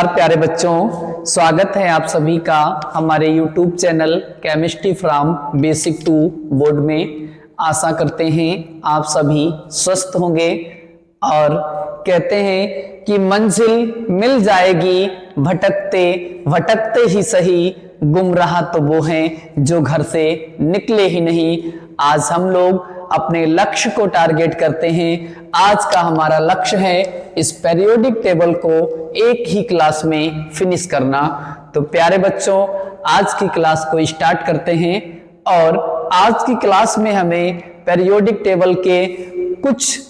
नमस्कार प्यारे बच्चों, स्वागत है आप सभी का हमारे YouTube channel chemistry from basic to board में। आशा करते हैं आप सभी स्वस्थ होंगे और कहते हैं कि मंजिल मिल जाएगी भटकते भटकते ही सही, गुमराह तो वो हैं जो घर से निकले ही नहीं। आज हम लोग अपने लक्ष्य को टारगेट करते हैं। आज का हमारा लक्ष्य है इस पेरियोडिक टेबल को एक ही क्लास में फिनिश करना। तो प्यारे बच्चों, आज की क्लास को स्टार्ट करते हैं और आज की क्लास में हमें पेरियोडिक टेबल के कुछ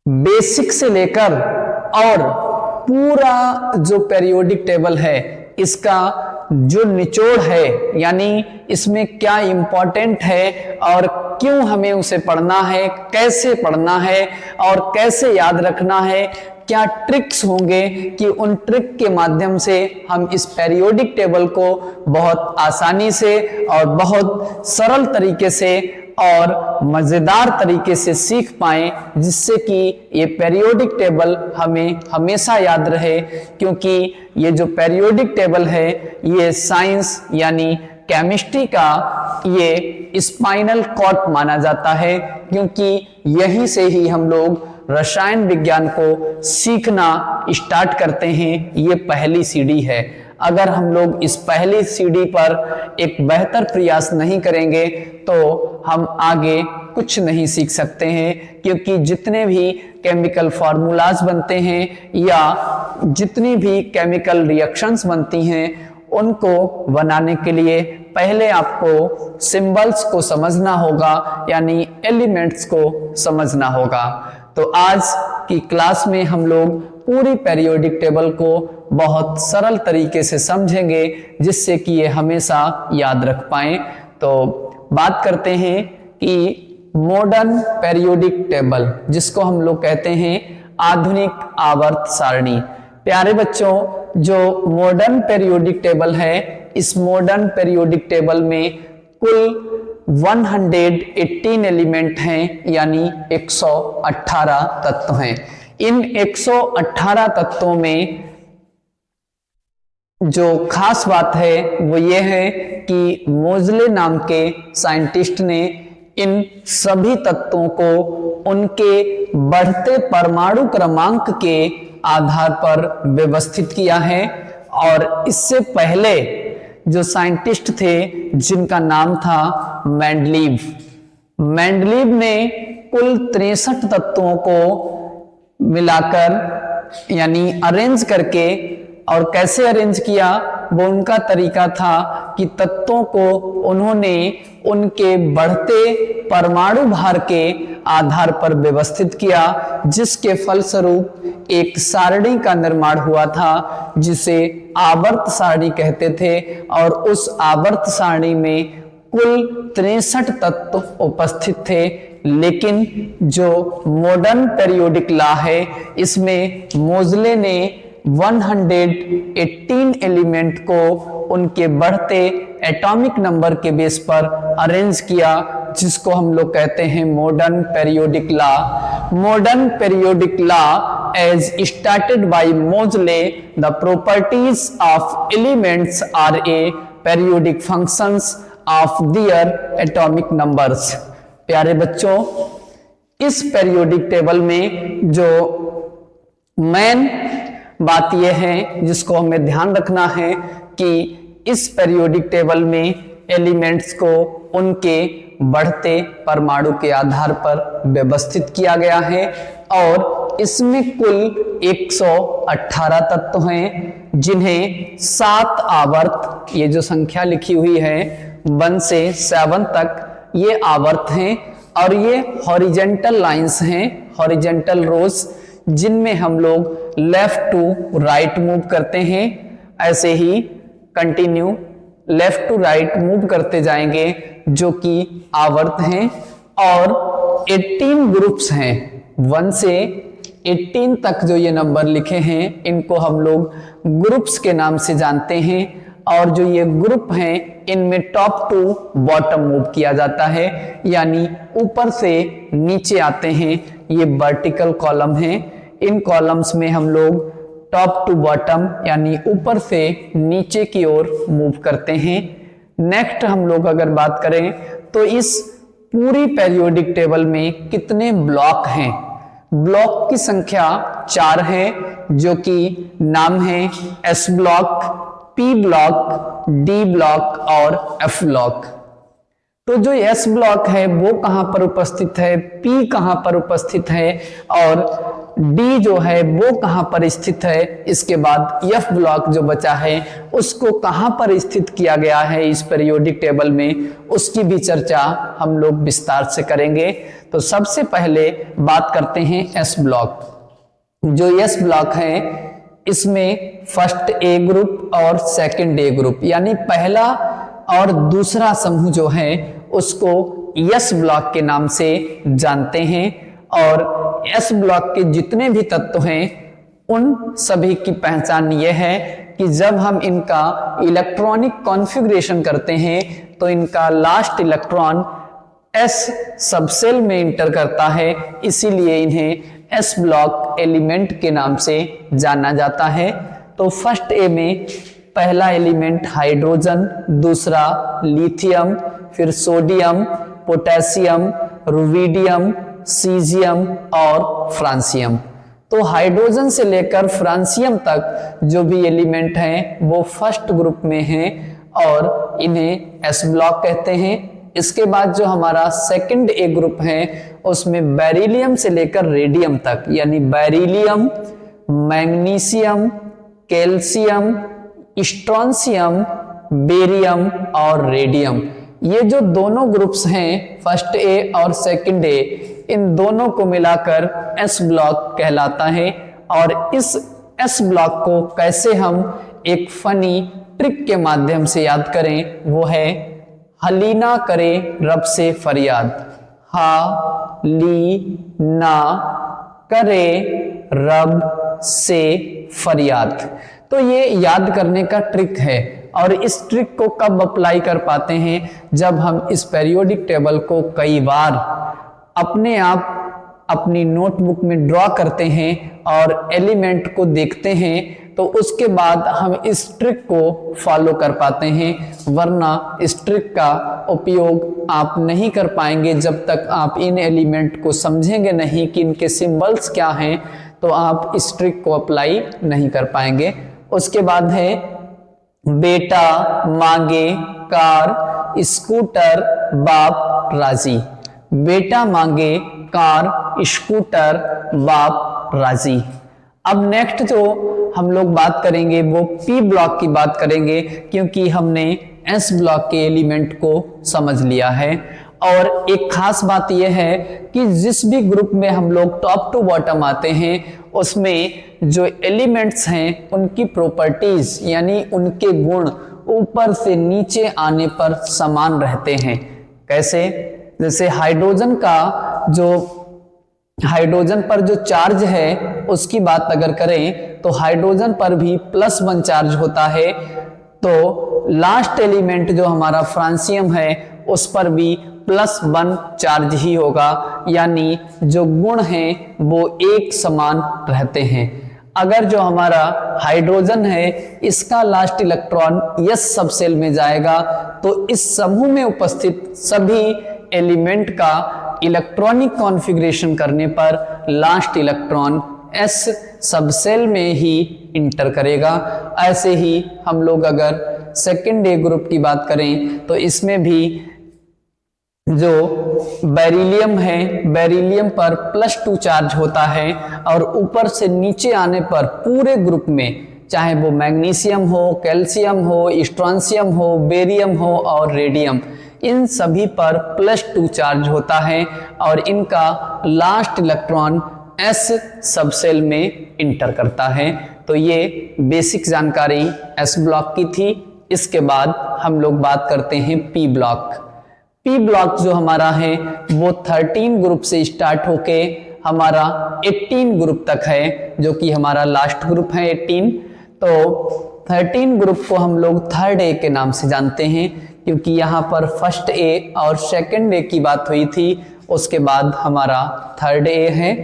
बेसिक से लेकर और पूरा जो पेरियोडिक टेबल है इसका जो निचोड़ है, यानी इसमें क्या इंपॉर्टेंट है और क्यों हमें उसे पढ़ना है, कैसे पढ़ना है और कैसे याद रखना है, क्या ट्रिक्स होंगे कि उन ट्रिक के माध्यम से हम इस पेरियोडिक टेबल को बहुत आसानी से और बहुत सरल तरीके से और मजेदार तरीके से सीख पाएं, जिससे कि ये पेरियोडिक टेबल हमें हमेशा याद रहे। क्योंकि ये जो पेरियोडिक टेबल है ये साइंस यानी केमिस्ट्री का ये स्पाइनल कॉर्ड माना जाता है, क्योंकि यहीं से ही हम लोग रसायन विज्ञान को सीखना स्टार्ट करते हैं। ये पहली सीढ़ी है। अगर हम लोग इस पहली सीढ़ी पर एक बेहतर प्रयास नहीं करेंगे तो हम आगे कुछ नहीं सीख सकते हैं। क्योंकि जितने भी केमिकल फार्मूलाज बनते हैं या जितनी भी केमिकल रिएक्शंस बनती हैं, उनको बनाने के लिए पहले आपको सिंबल्स को समझना होगा, यानी एलिमेंट्स को समझना होगा। तो आज की क्लास में हम लोग पूरी पेरियोडिक टेबल को बहुत सरल तरीके से समझेंगे, जिससे कि ये हमेशा याद रख पाएं। तो बात करते हैं कि मॉडर्न पेरियोडिक टेबल, जिसको हम लोग कहते हैं आधुनिक आवर्त सारणी। प्यारे बच्चों, जो मॉडर्न पेरियोडिक टेबल है, इस मॉडर्न पेरियोडिक टेबल में कुल 118 एलिमेंट हैं, यानी 118 तत्व हैं। इन 118 तत्वों में जो खास बात है वो ये है कि मोज़ले नाम के साइंटिस्ट ने इन सभी तत्वों को उनके बढ़ते परमाणु क्रमांक के आधार पर व्यवस्थित किया है। और इससे पहले जो साइंटिस्ट थे जिनका नाम था मेंडलीव ने कुल 63 तत्वों को मिलाकर यानी अरेंज करके, और कैसे अरेंज किया वो उनका तरीका था कि तत्वों को उन्होंने उनके बढ़ते परमाणु भार के आधार पर व्यवस्थित किया, जिसके फलस्वरूप एक सारणी का निर्माण हुआ था जिसे आवर्त सारणी कहते थे। और उस आवर्त सारणी में कुल 63 तत्व उपस्थित थे। लेकिन जो मॉडर्न पेरियोडिक लॉ है, इसमें मोज़ले ने 118 एलिमेंट को उनके बढ़ते एटॉमिक नंबर के बेस पर अरेंज किया, जिसको हम लोग कहते हैं modern periodic law. Modern periodic law as stated by Moseley, the properties of elements are a periodic functions of their atomic numbers. प्यारे बच्चों, इस पेरियोडिक टेबल में जो मेन बात यह है जिसको हमें ध्यान रखना है कि इस पेरियोडिक टेबल में एलिमेंट्स को उनके बढ़ते परमाणु के आधार पर व्यवस्थित किया गया है। और इसमें कुल 118 तत्व हैं, जिन्हें 7 आवर्त, ये जो संख्या लिखी हुई है 1 से 7 तक, ये आवर्त हैं। और ये हॉरिजेंटल लाइंस हैं, हॉरिजेंटल रोज, जिनमें हम लोग लेफ्ट टू राइट मूव करते हैं। ऐसे ही continue left to right move करते जाएंगे, जो कि आवर्त हैं। और 18 ग्रुप्स हैं, 1 से 18 तक जो ये नंबर लिखे हैं, इनको हम लोग ग्रुप्स के नाम से जानते हैं। और जो ये ग्रुप हैं, इनमें टॉप टू बॉटम मूव किया जाता है, यानी ऊपर से नीचे आते हैं। ये वर्टिकल कॉलम हैं। इन कॉलम्स में हम लोग टॉप टू बॉटम यानी ऊपर से नीचे की ओर मूव करते हैं। नेक्स्ट हम लोग अगर बात करें तो इस पूरी पेरियोडिक टेबल में कितने ब्लॉक हैं। ब्लॉक की संख्या 4 है, जो कि नाम है S block, P block, D block और एफ ब्लॉक। तो जो एस ब्लॉक है वो कहां पर उपस्थित है, पी कहां पर उपस्थित है और डी जो है वो कहां पर स्थित है। इसके बाद एफ ब्लॉक जो बचा है उसको कहां पर स्थित किया गया है इस पीरियोडिक टेबल में, उसकी भी चर्चा हम लोग विस्तार से करेंगे। तो सबसे पहले बात करते हैं एस ब्लॉक। जो एस ब्लॉक है इसमें फर्स्ट ए ग्रुप और सेकंड ए ग्रुप यानी पहला और दूसरा समूह जो है उसको एस ब्लॉक के नाम से जानते हैं। और एस ब्लॉक के जितने भी तत्व हैं उन सभी की पहचान ये है कि जब हम इनका इलेक्ट्रॉनिक कॉन्फ़िगरेशन करते हैं तो इनका लास्ट इलेक्ट्रॉन एस सबसेल में इंटर करता है, इसीलिए इन्हें एस ब्लॉक एलिमेंट के नाम से जाना जाता है। तो फर्स्ट ए में पहला एलिमेंट हाइड्रोजन, दूसरा लिथियम, फिर सोडियम, पोटेशियम, रुबिडियम, सीजियम और फ्रांसियम। तो हाइड्रोजन से लेकर फ्रांसियम तक जो भी एलिमेंट हैं वो फर्स्ट ग्रुप में हैं और इन्हें एस ब्लॉक कहते हैं। इसके बाद जो हमारा सेकंड ए ग्रुप है उसमें बेरिलियम से लेकर रेडियम तक यानी beryllium, magnesium, calcium, strontium, barium और रेडियम, ये जो दोनों ग्रुप्स हैं फर्स्ट ए और सेकंड ए, इन दोनों को मिलाकर एस ब्लॉक कहलाता है। और इस एस ब्लॉक को कैसे हम एक फनी ट्रिक के माध्यम से याद करें, वो है हलीना करे रब से फरियाद। हा ली ना करे रब से फरियाद। तो ये याद करने का ट्रिक है और इस ट्रिक को कब अप्लाई कर पाते हैं, जब हम इस पीरियोडिक टेबल को कई बार अपने आप अपनी नोटबुक में ड्रॉ करते हैं और एलिमेंट को देखते हैं तो उसके बाद हम इस ट्रिक को फॉलो कर पाते हैं। वरना इस ट्रिक का उपयोग आप नहीं कर पाएंगे जब तक आप इन एलिमेंट को समझेंगे नहीं कि इनके सिंबल्स क्या हैं, तो आप इस ट्रिक को अप्लाई नहीं कर पाएंगे। उसके बाद है बेटा मांगे कार स्कूटर बाप राजी। बेटा मांगे कार स्कूटर बाप राजी। अब नेक्स्ट जो हम लोग बात करेंगे वो पी ब्लॉक की बात करेंगे, क्योंकि हमने एस ब्लॉक के एलिमेंट को समझ लिया है। और एक खास बात यह है कि जिस भी ग्रुप में हम लोग टॉप टू बॉटम आते हैं उसमें जो एलिमेंट्स हैं उनकी प्रॉपर्टीज यानी उनके गुण ऊपर से नीचे आने पर समान रहते हैं। कैसे? जैसे हाइड्रोजन पर जो चार्ज है उसकी बात अगर करें तो हाइड्रोजन पर भी +1 चार्ज होता है। तो लास्ट एलिमेंट जो हमारा फ्रांसियम है उस पर भी +1 चार्ज ही होगा, यानी जो गुण हैं वो एक समान रहते हैं। अगर जो हमारा हाइड्रोजन है इसका लास्ट इलेक्ट्रॉन यस सबसेल में जाएगा तो इस समूह में उपस्थित सभी एलिमेंट का इलेक्ट्रॉनिक कॉन्फ़िगरेशन करने पर लास्ट इलेक्ट्रॉन एस सबसेल में ही इंटर करेगा। ऐसे ही हम लोग अगर सेकेंड ए ग्रुप की बात करें तो इसमें भी जो बेरिलियम है, बेरिलियम पर +2 चार्ज होता है और ऊपर से नीचे आने पर पूरे ग्रुप में चाहे वो मैग्नीशियम हो, कैल्शियम हो, स्ट्रोंशियम हो, बेरियम हो और रेडियम, इन सभी पर +2 चार्ज होता है और इनका लास्ट इलेक्ट्रॉन एस सबसेल में इंटर करता है। तो ये बेसिक जानकारी एस ब्लॉक की थी। इसके बाद हम लोग बात करते हैं पी ब्लॉक। पी ब्लॉक जो हमारा है वो 13 ग्रुप से स्टार्ट होके हमारा 18 ग्रुप तक है, जो कि हमारा लास्ट ग्रुप है 18। तो 13 ग्रुप को हम लोग थर्ड ए के नाम से जानते हैं, क्योंकि यहाँ पर फर्स्ट ए और सेकंड ए की बात हुई थी, उसके बाद हमारा थर्ड ए है।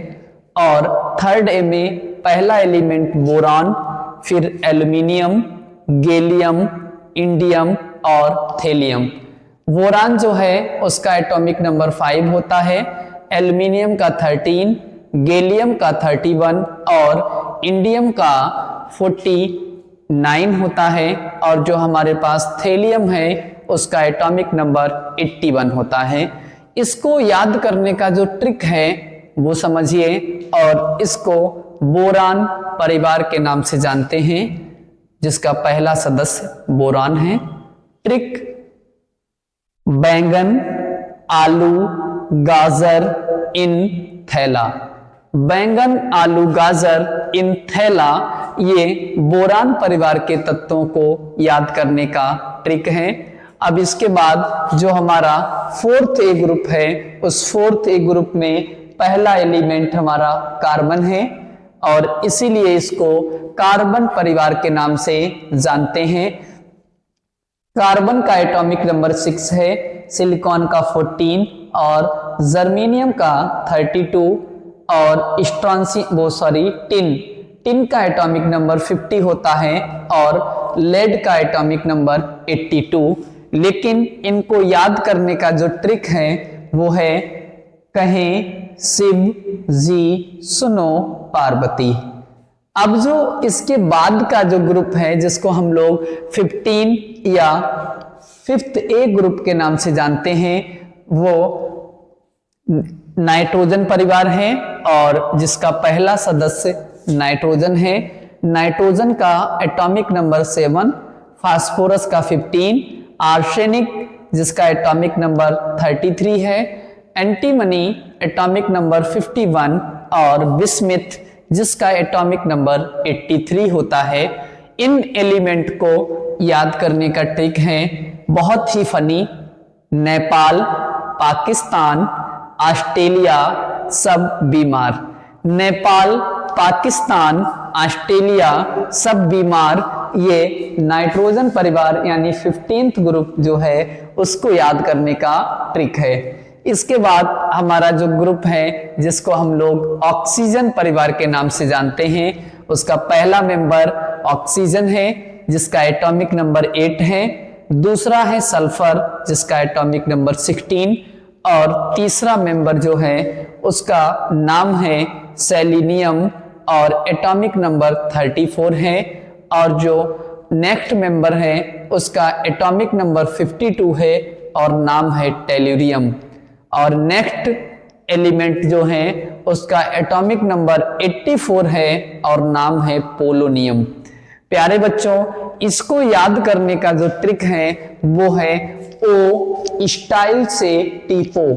और थर्ड ए में पहला एलिमेंट बोरान, फिर एल्यूमिनियम, गैलियम, इंडियम और थेलियम। बोरान जो है उसका एटॉमिक नंबर 5 होता है, एल्यूमिनियम का 13, गैलियम का 31 और इंडियम का 49 होता है, और जो हमारे पास थेलियम है उसका एटॉमिक नंबर 81 होता है। इसको याद करने का जो ट्रिक है वो समझिए, और इसको बोरान परिवार के नाम से जानते हैं, जिसका पहला सदस्य बोरान है। ट्रिक: बैंगन, आलू, गाजर इन थैला। बैंगन, आलू, गाजर इन थैला, ये बोरान परिवार के तत्वों को याद करने का ट्रिक है। अब इसके बाद जो हमारा फोर्थ ए ग्रुप है, उस फोर्थ ए ग्रुप में पहला एलिमेंट हमारा कार्बन है, और इसीलिए इसको कार्बन परिवार के नाम से जानते हैं। कार्बन का एटॉमिक नंबर 6 है, सिलिकॉन का 14 और जर्मेनियम का 32 और टिन का एटॉमिक नंबर 50 होता है, और लेड का एटॉमिक नंबर 82। लेकिन इनको याद करने का जो ट्रिक है वो है कहें शिव जी सुनो पार्वती। अब जो इसके बाद का जो ग्रुप है, जिसको हम लोग 15 या 5th ए ग्रुप के नाम से जानते हैं, वो नाइट्रोजन परिवार है, और जिसका पहला सदस्य नाइट्रोजन है। नाइट्रोजन का एटॉमिक नंबर 7, फास्फोरस का 15, आर्सेनिक जिसका एटॉमिक नंबर 33 है, एंटीमनी एटॉमिक नंबर 51 और बिस्मिथ जिसका एटॉमिक नंबर 83 होता है। इन एलिमेंट को याद करने का ट्रिक है बहुत ही फनी। नेपाल, पाकिस्तान, ऑस्ट्रेलिया सब बीमार। नेपाल, पाकिस्तान, ऑस्ट्रेलिया सब बीमार, ये नाइट्रोजन परिवार यानी 15th ग्रुप जो है उसको याद करने का ट्रिक है। इसके बाद हमारा जो ग्रुप है जिसको हम लोग ऑक्सीजन परिवार के नाम से जानते हैं, उसका पहला मेंबर ऑक्सीजन है जिसका एटॉमिक नंबर 8 है, दूसरा है सल्फर जिसका एटॉमिक नंबर 16 और तीसरा मेंबर जो है उसका नाम है सेलेनियम और एटॉमिक नंबर 34 है, और जो नेक्स्ट मेंबर है उसका एटॉमिक नंबर 52 है और नाम है टेल्यूरियम, और नेक्स्ट एलिमेंट जो है उसका एटॉमिक नंबर 84 है और नाम है पोलोनियम। प्यारे बच्चों, इसको याद करने का जो ट्रिक है वो है ओ स्टाइल से टीपो,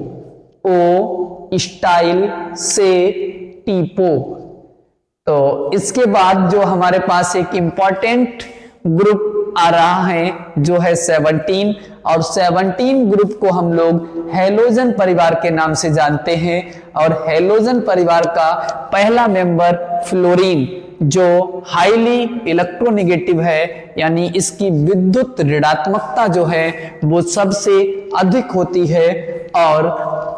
ओ स्टाइल से टीपो। तो इसके बाद जो हमारे पास एक इंपॉर्टेंट ग्रुप आ रहा है जो है 17, और 17 ग्रुप को हम लोग हैलोजन परिवार के नाम से जानते हैं, और हैलोजन परिवार का पहला मेंबर फ्लोरीन जो हाईली इलेक्ट्रोनेगेटिव है, यानी इसकी विद्युत ऋणात्मकता जो है वो सबसे अधिक होती है, और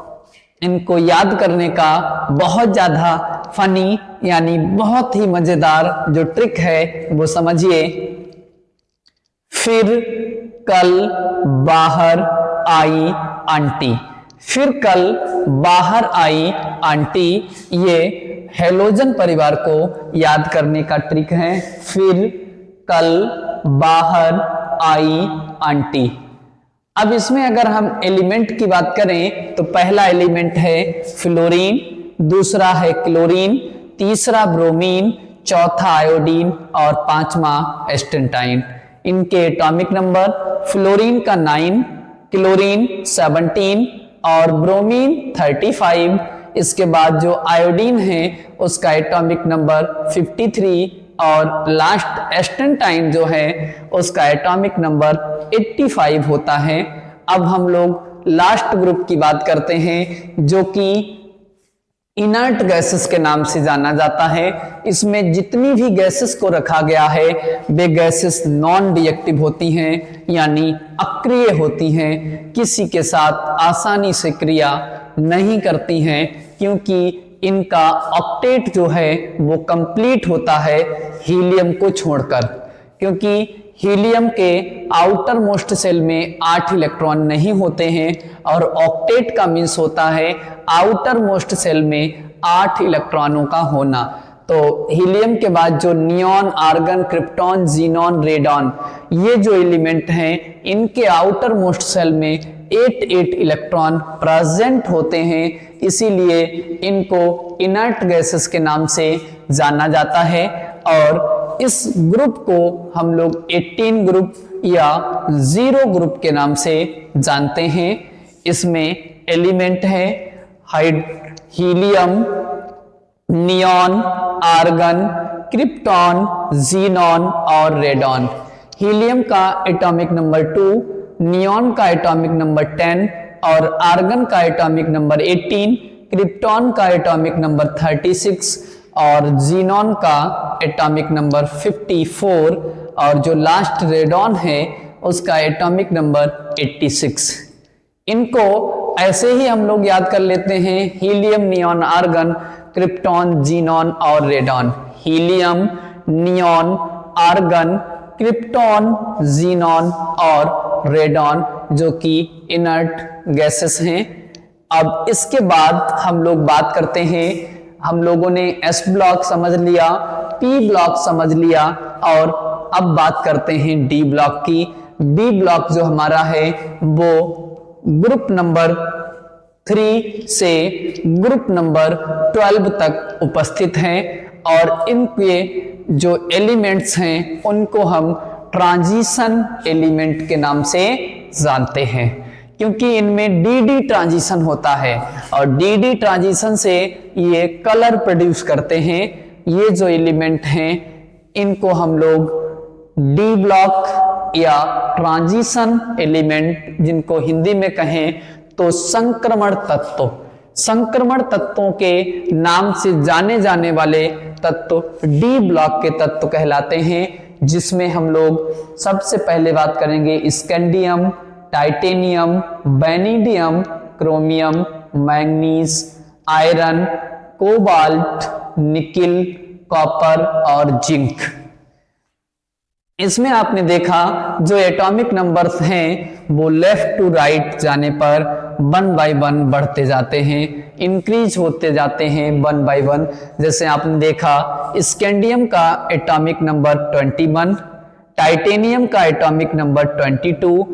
इनको याद करने का बहुत ज्यादा फनी यानी बहुत ही मजेदार जो ट्रिक है वो समझिए। फिर कल बाहर आई आंटी, फिर कल बाहर आई आंटी, ये हैलोजन परिवार को याद करने का ट्रिक है। फिर कल बाहर आई आंटी। अब इसमें अगर हम एलिमेंट की बात करें तो पहला एलिमेंट है फ्लोरीन, दूसरा है क्लोरीन, तीसरा ब्रोमीन, चौथा आयोडीन और पांचवा एस्टेंटाइन। इनके एटॉमिक नंबर फ्लोरीन का 9, क्लोरीन 17 और ब्रोमीन 35। इसके बाद जो आयोडीन है उसका एटॉमिक नंबर 53 और लास्ट एस्टेंटाइन जो है उसका एटॉमिक नंबर 85 होता है। अब हम लोग लास्ट ग्रुप की बात करते हैं जो कि इनर्ट गैसेस के नाम से जाना जाता है। इसमें जितनी भी गैसेस को रखा गया है वे गैसेस नॉन रिएक्टिव होती हैं, यानी अक्रिय होती हैं, किसी के साथ आसानी से क्रिया नहीं करती हैं, क्योंकि इनका ऑक्टेट जो है वो कंप्लीट होता है हीलियम को छोड़कर, क्योंकि हीलियम के आउटर मोस्ट सेल में 8 इलेक्ट्रॉन नहीं होते हैं और ऑक्टेट का मीन्स होता है आउटर मोस्ट सेल में 8 इलेक्ट्रॉनों का होना। तो हीलियम के बाद जो neon, argon, krypton, xenon, radon, ये जो एलिमेंट हैं इनके आउटर मोस्ट सेल में 8 इलेक्ट्रॉन प्रेजेंट होते हैं, इसीलिए इनको इनर्ट गैसेस के नाम से जाना जाता है। और इस ग्रुप को हम लोग 18 ग्रुप या 0 ग्रुप के नाम से जानते हैं। इसमें एलिमेंट है helium, neon, argon, krypton, xenon और रेडॉन। हीलियम का एटॉमिक नंबर 2, नियॉन का एटॉमिक नंबर 10 और आर्गन का एटॉमिक नंबर 18, क्रिप्टॉन का एटॉमिक नंबर 36 और जीनॉन का एटॉमिक नंबर 54 और जो लास्ट रेडॉन है उसका एटॉमिक नंबर 86। इनको ऐसे ही हम लोग याद कर लेते हैं, helium, neon, argon, krypton, xenon और radon. Helium, neon, argon, krypton, xenon और रेडॉन जो कि इनर्ट गैसेस हैं। अब इसके बाद हम लोग बात करते हैं, हम लोगों ने एस ब्लॉक समझ लिया, पी ब्लॉक समझ लिया और अब बात करते हैं डी ब्लॉक की। डी ब्लॉक जो हमारा है वो ग्रुप नंबर 3 से ग्रुप नंबर 12 तक उपस्थित हैं और इनके जो एलिमेंट्स हैं उनको हम ट्रांजिशन एलिमेंट के नाम से जानते हैं, क्योंकि इनमें डी ट्रांजिशन होता है और डी ट्रांजिशन से ये कलर प्रोड्यूस करते हैं। ये जो एलिमेंट हैं इनको हम लोग डी ब्लॉक या ट्रांजिशन एलिमेंट, जिनको हिंदी में कहें तो संक्रमण तत्व, संक्रमण तत्वों के नाम से जाने जाने वाले तत्व डी ब्लॉक के तत्व कहलाते हैं, जिसमें हम लोग सबसे पहले बात करेंगे scandium, titanium, vanadium, chromium, manganese, iron, cobalt, nickel, copper और जिंक। इसमें आपने देखा जो एटॉमिक नंबर्स हैं वो लेफ्ट टू राइट जाने पर 1 बाय 1 बढ़ते जाते हैं, इंक्रीज होते जाते हैं 1 बाय 1। जैसे आपने देखा स्कैंडियम का एटॉमिक नंबर 21, टाइटेनियम का एटॉमिक नंबर 22,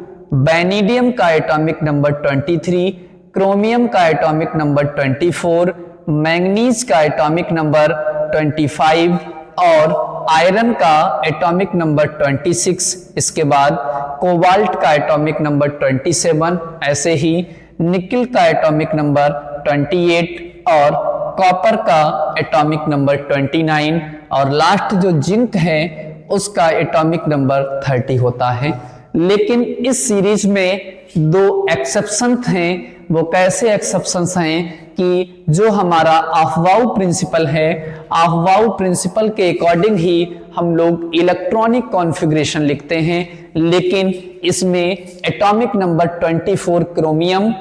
वैनिडियम का एटॉमिक नंबर 23, क्रोमियम का एटॉमिक नंबर 24, मैंगनीज का एटॉमिक नंबर 25 और आयरन का एटॉमिक नंबर 26। इसके बाद कोबाल्ट का एटॉमिक नंबर 27, ऐसे ही निकिल का एटॉमिक नंबर 28 और कॉपर का एटॉमिक नंबर 29 और लास्ट जो जिंक है उसका एटॉमिक नंबर 30 होता है। लेकिन इस सीरीज में 2 एक्सेप्शन हैं। वो कैसे एक्सेप्शंस हैं कि जो हमारा अफवाउ प्रिंसिपल है, अफवाउ प्रिंसिपल के अकॉर्डिंग ही हम लोग इलेक्ट्रॉनिक कॉन्फ़िगरेशन लिखते हैं, लेकिन इसमें एटॉमिक नंबर 24 क्रोमियम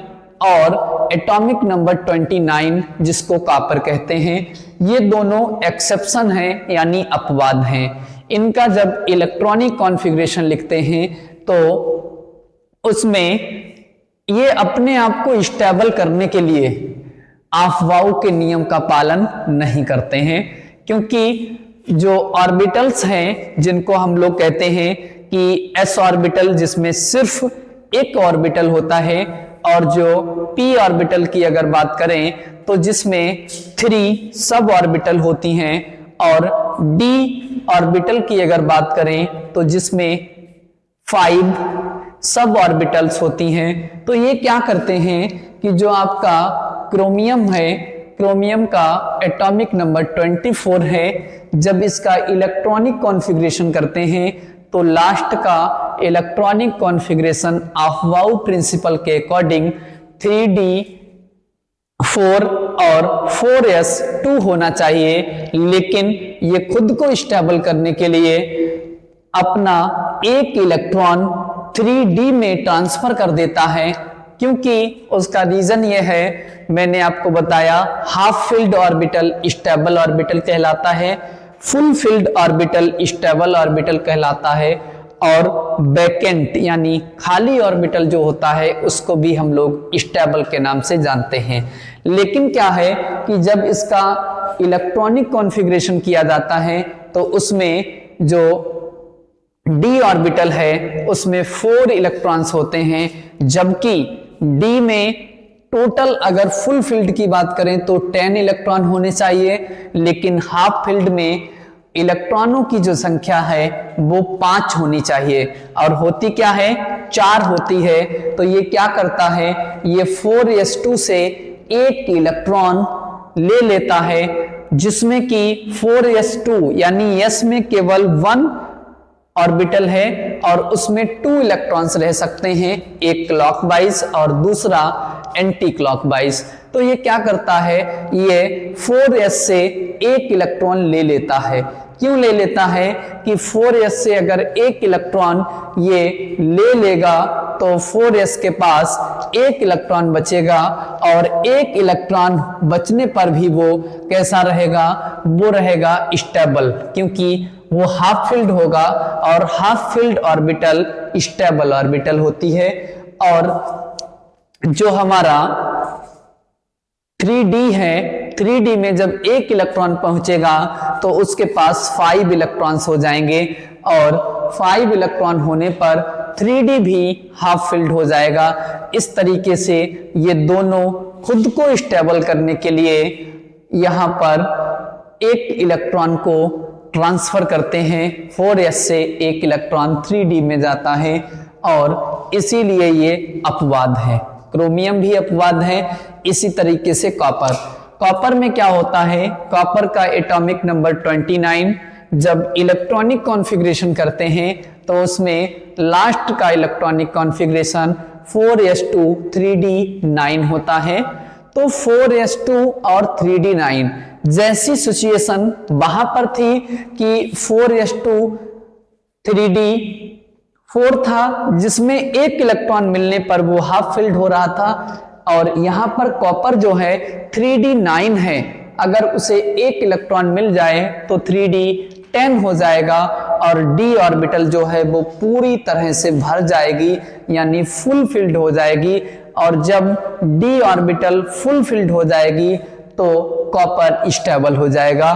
और एटॉमिक नंबर 29 जिसको कॉपर कहते हैं, ये दोनों एक्सेप्शन हैं यानी अपवाद हैं। इनका जब इलेक्ट्रॉनिक कॉन्फ़िगरेशन लिखते हैं तो उसमें ये अपने आप को स्टेबल करने के लिए अफवाउ के नियम का पालन नहीं करते हैं, क्योंकि जो ऑर्बिटल्स हैं जिनको हम लोग कहते हैं कि एस ऑर्बिटल जिसमें सिर्फ एक ऑर्बिटल होता है, और जो पी ऑर्बिटल की अगर बात करें तो जिसमें 3 सब ऑर्बिटल होती हैं, और डी ऑर्बिटल की अगर बात करें तो जिसमें 5 सब ऑर्बिटल्स होती हैं। तो ये क्या करते हैं कि जो आपका क्रोमियम है, क्रोमियम का एटॉमिक नंबर 24 है, जब इसका इलेक्ट्रॉनिक कॉन्फ़िगरेशन करते हैं तो लास्ट का इलेक्ट्रॉनिक कॉन्फ़िगरेशन अफवाउ प्रिंसिपल के अकॉर्डिंग 3d4 और 4s2 होना चाहिए, लेकिन ये खुद को स्टेबल करने के लिए अपना एक इलेक्ट्रॉन 3d में ट्रांसफर कर देता है क्योंकि उसका रीजन ये है, मैंने आपको बताया half filled orbital stable orbital कहलाता है, full field orbital stable orbital कहलाता है, और वैकेंट यानी खाली ऑर्बिटल जो होता है उसको भी हम लोग स्टेबल के नाम से जानते हैं। लेकिन क्या है कि जब इसका इलेक्ट्रॉनिक कॉन्फ़िगरेशन किया जाता है तो उसमें जो डी ऑर्बिटल है उसमें 4 इलेक्ट्रॉन्स होते हैं, जबकि डी में टोटल अगर फुल फील्ड की बात करें तो 10 इलेक्ट्रॉन होने चाहिए, लेकिन हाफ फील्ड में इलेक्ट्रॉनों की जो संख्या है वो 5 होनी चाहिए, और होती क्या है, 4 होती है। तो ये क्या करता है, ये 4s2 से 1 इलेक्ट्रॉन ले लेता है, जिसमें कि 4s2 यानी s में केवल 1 ऑर्बिटल है और उसमें 2 इलेक्ट्रॉन्स रह सकते हैं, एक क्लॉकवाइज और दूसरा एंटी क्लॉकवाइज। तो ये क्या करता है, ये 4s से 1 इलेक्ट्रॉन ले लेता है। क्यों ले लेता है कि 4s से अगर 1 इलेक्ट्रॉन ये ले लेगा तो 4s के पास 1 इलेक्ट्रॉन बचेगा, और 1 इलेक्ट्रॉन बचने पर भी वो कैसा रहेगा, वो रहेगा स्टेबल, क्योंकि वो हाफ फील्ड होगा और half filled orbital stable orbital होती है। और जो हमारा 3d है, 3d में जब 1 इलेक्ट्रॉन पहुंचेगा तो उसके पास 5 इलेक्ट्रॉन्स हो जाएंगे, और 5 इलेक्ट्रॉन होने पर 3d भी हाफ फील्ड हो जाएगा। इस तरीके से ये दोनों खुद को स्टेबल करने के लिए यहां पर 1 इलेक्ट्रॉन को ट्रांसफर करते हैं, 4s से 1 इलेक्ट्रॉन 3d में जाता है, और इसीलिए ये अपवाद है। क्रोमियम भी अपवाद है, इसी तरीके से कॉपर में क्या होता है, कॉपर का एटॉमिक नंबर 29, जब इलेक्ट्रॉनिक कॉन्फ़िगरेशन करते हैं तो उसमें लास्ट का इलेक्ट्रॉनिक कॉन्फ़िगरेशन 4s2 3d9 होता है। तो 4s2 और 3d9 जैसी सिचुएशन वहां पर थी कि 4s2 3d4 था, जिसमें 1 इलेक्ट्रॉन मिलने पर वो हाफ फील्ड हो रहा था, और यहां पर कॉपर जो है 3d9 है, अगर उसे 1 इलेक्ट्रॉन मिल जाए तो 3d10 हो जाएगा, और d ऑर्बिटल जो है वो पूरी तरह से भर जाएगी, यानी फुल फील्ड हो जाएगी। और जब d ऑर्बिटल फुल फील्ड हो जाएगी तो कॉपर स्टेबल हो जाएगा,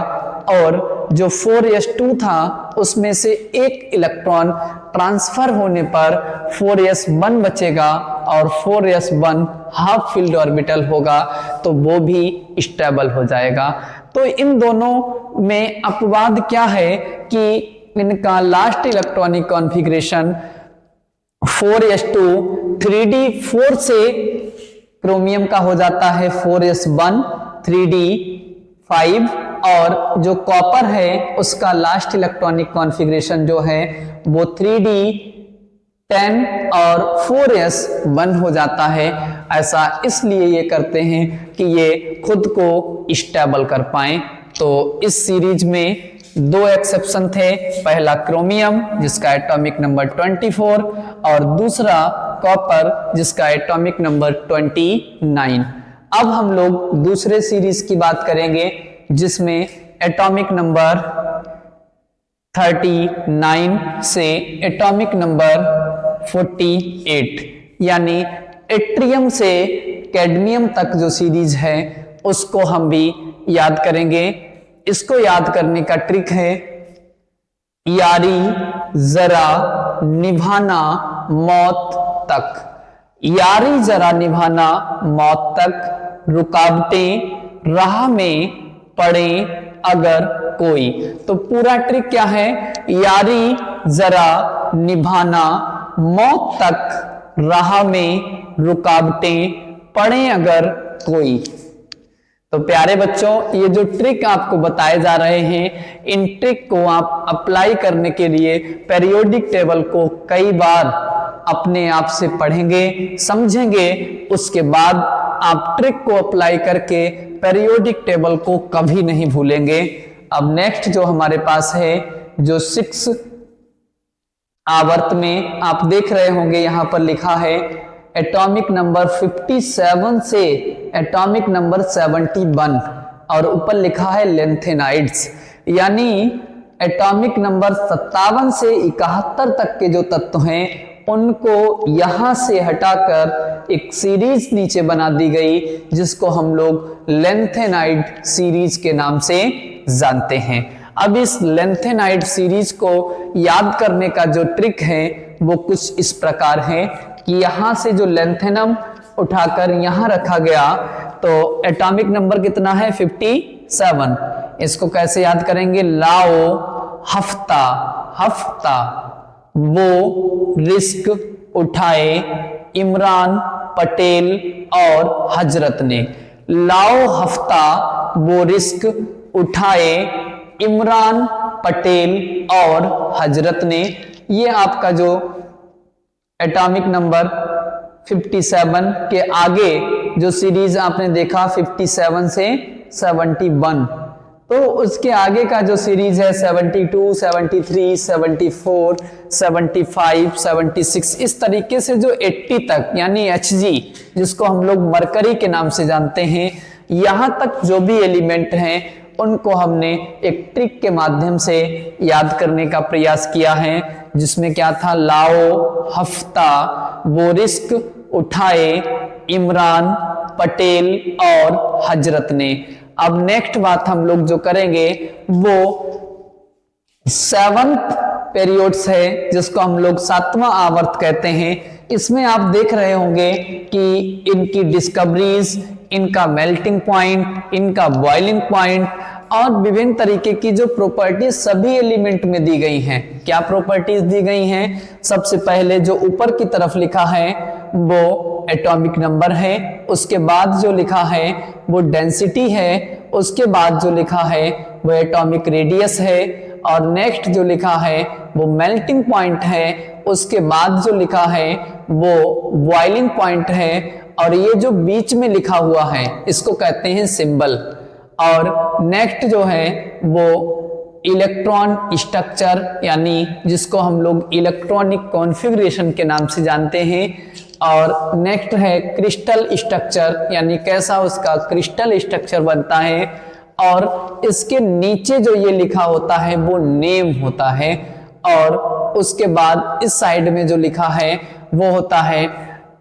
और जो 4s2 था उसमें से 1 इलेक्ट्रॉन ट्रांसफर होने पर 4s1 बचेगा, और 4s1 हाफ फील्ड ऑर्बिटल होगा, तो वो भी स्टेबल हो जाएगा। तो इन दोनों में अपवाद क्या है कि इनका last electronic configuration 4s2 3d4 से क्रोमियम का हो जाता है 4s1 3d5, और जो कॉपर है उसका लास्ट इलेक्ट्रॉनिक कॉन्फ़िगरेशन जो है वो 3d10 और 4s1 हो जाता है। ऐसा इसलिए ये करते हैं कि ये खुद को स्टेबल कर पाएं। तो इस सीरीज में 2 एक्सेप्शन थे, पहला क्रोमियम जिसका एटॉमिक नंबर 24 और दूसरा कॉपर जिसका एटॉमिक नंबर 29। अब हम लोग दूसरे सीरीज की बात करेंगे जिसमें एटॉमिक नंबर 39 से एटॉमिक नंबर 48 यानी एट्रियम से कैडमियम तक जो सीरीज है उसको हम भी याद करेंगे। इसको याद करने का ट्रिक है यारी जरा निभाना मौत तक। यारी जरा निभाना मौत तक, रुकावटें राह में पड़े अगर कोई। तो पूरा ट्रिक क्या है, यारी जरा निभाना मौत तक, राह में रुकावटें पड़े अगर कोई। तो प्यारे बच्चों, ये जो ट्रिक आपको बताए जा रहे हैं, इन ट्रिक को आप अप्लाई करने के लिए पीरियोडिक टेबल को कई बार अपने आप से पढ़ेंगे, समझेंगे, उसके बाद आप ट्रिक को अप्लाई करके पीरियोडिक टेबल को कभी नहीं भूलेंगे। अब नेक्स्ट जो हमारे पास है, जो 6 आवर्त में आप देख रहे होंगे, यहां पर लिखा है एटॉमिक नंबर 57 से एटॉमिक नंबर 71 और ऊपर लिखा है लेंथेनाइड्स, यानी एटॉमिक नंबर 57 से 71 तक के जो तत्व हैं उनको यहां से हटाकर एक सीरीज नीचे बना दी गई जिसको हम लोग लेंथेनाइड सीरीज के नाम से जानते हैं। अब इस लेंथेनाइड सीरीज को याद करने का जो ट्रिक है वो कुछ इस प्रकार है कि यहां से जो लेंथेनम उठाकर यहां रखा गया तो एटॉमिक नंबर कितना है 57। इसको कैसे याद करेंगे, लाओ हफ्ता, हफ्ता वो रिस्क उठाए इमरान पटेल और हजरत ने। लाओ हफ्ता वो रिस्क उठाए इमरान पटेल और हजरत ने। ये आपका जो एटॉमिक नंबर 57 के आगे जो सीरीज आपने देखा 57 से 71, तो उसके आगे का जो सीरीज है 72, 73, 74, 75, 76, इस तरीके से जो 80 तक यानी Hg जिसको हम लोग मरकरी के नाम से जानते हैं, यहां तक जो भी एलिमेंट हैं उनको हमने एक ट्रिक के माध्यम से याद करने का प्रयास किया है, जिसमें क्या था, लाओ हफ्ता वो रिस्क उठाए इमरान पटेल और हजरत ने। अब नेक्स्ट बात हम लोग जो करेंगे वो 7th पीरियड्स है जिसको हम लोग 7वां आवर्त कहते हैं। इसमें आप देख रहे होंगे कि इनकी डिस्कवरीज, इनका मेल्टिंग पॉइंट, इनका बॉइलिंग पॉइंट और विभिन्न तरीके की जो प्रॉपर्टीज सभी एलिमेंट में दी गई हैं। क्या प्रॉपर्टीज दी गई हैं, सबसे पहले जो ऊपर की तरफ लिखा है वो एटॉमिक नंबर है, उसके बाद जो लिखा है वो डेंसिटी है, उसके बाद जो लिखा है वो एटॉमिक रेडियस है और नेक्स्ट जो लिखा है वो मेल्टिंग पॉइंट है, उसके बाद जो लिखा है वो बॉइलिंग पॉइंट है और ये जो बीच में लिखा हुआ है इसको कहते हैं सिंबल। और नेक्स्ट जो है वो इलेक्ट्रॉन स्ट्रक्चर यानी जिसको हम लोग इलेक्ट्रॉनिक कॉन्फ़िगरेशन के नाम से जानते हैं। और नेक्स्ट है क्रिस्टल स्ट्रक्चर यानी कैसा उसका क्रिस्टल स्ट्रक्चर बनता है। और इसके नीचे जो ये लिखा होता है वो नेम होता है। और उसके बाद इस साइड में जो लिखा है वो होता है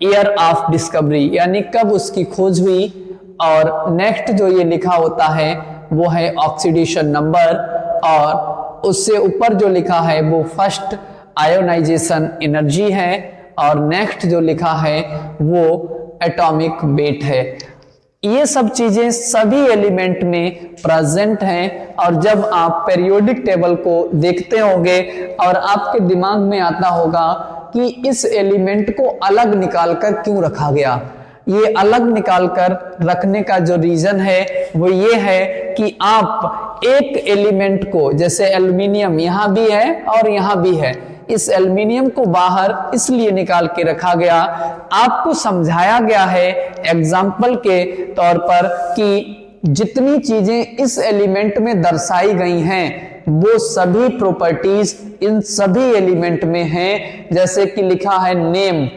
ईयर ऑफ डिस्कवरी यानी कब उसकी खोज हुई। और नेक्स्ट जो ये लिखा होता है वो है ऑक्सीडेशन नंबर और उससे ऊपर जो लिखा है वो फर्स्ट आयोनाइजेशन एनर्जी है और नेक्स्ट जो लिखा है वो एटॉमिक वेट है। ये सब चीजें सभी एलिमेंट में प्रेजेंट हैं और जब आप पीरियोडिक टेबल को देखते होंगे और आपके दिमाग में आता होगा कि इस एलिमेंट को अलग निकालकर क्यों रखा गया। ये अलग निकालकर रखने का जो रीजन है वो ये है कि आप एक एलिमेंट को, जैसे एल्युमिनियम यहाँ भी है और यहाँ भी है, इस एल्युमिनियम को बाहर इसलिए निकाल के रखा गया, आपको समझाया गया है एग्जाम्पल के तौर पर कि जितनी चीजें इस एलिमेंट में दर्शाई गई हैं वो सभी प्रॉपर्टीज इन सभी एलिमेंट में हैं। जैसे कि लिखा है नेम,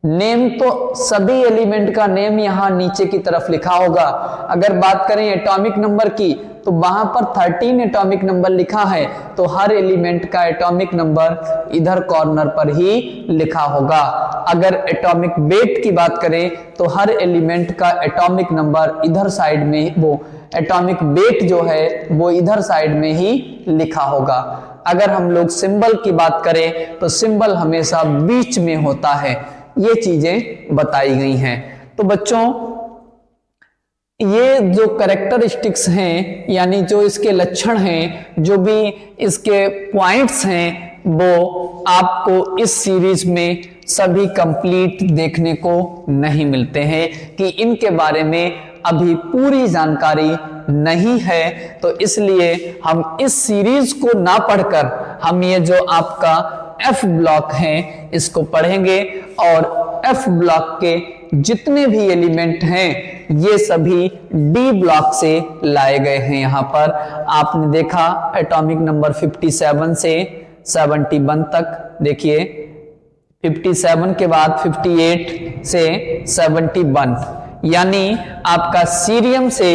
नेम तो सभी एलिमेंट का नेम यहां नीचे की तरफ लिखा होगा। अगर बात करें एटॉमिक नंबर की तो वहां पर 13 एटॉमिक नंबर लिखा है तो हर एलिमेंट का एटॉमिक नंबर इधर कॉर्नर पर ही लिखा होगा। अगर एटॉमिक वेट की बात करें तो हर एलिमेंट का एटॉमिक नंबर इधर साइड में, वो एटॉमिक वेट जो है वो इधर साइड में ही लिखा होगा। अगर हम लोग सिंबल की बात करें तो सिंबल हमेशा बीच में होता है। ये चीजें बताई गई हैं। तो बच्चों ये जो कैरेक्टरिस्टिक्स हैं यानी जो इसके लक्षण हैं, जो भी इसके पॉइंट्स हैं, वो आपको इस सीरीज में सभी कंप्लीट देखने को नहीं मिलते हैं कि इनके बारे में अभी पूरी जानकारी नहीं है। तो इसलिए हम इस सीरीज को ना पढ़कर हम ये जो आपका एफ ब्लॉक है इसको पढ़ेंगे और एफ ब्लॉक के जितने भी एलिमेंट हैं ये सभी डी ब्लॉक से लाए गए हैं। यहां पर आपने देखा एटॉमिक नंबर 57 से 71 तक, देखिए 57 के बाद 58 से 71, यानी आपका सीरियम से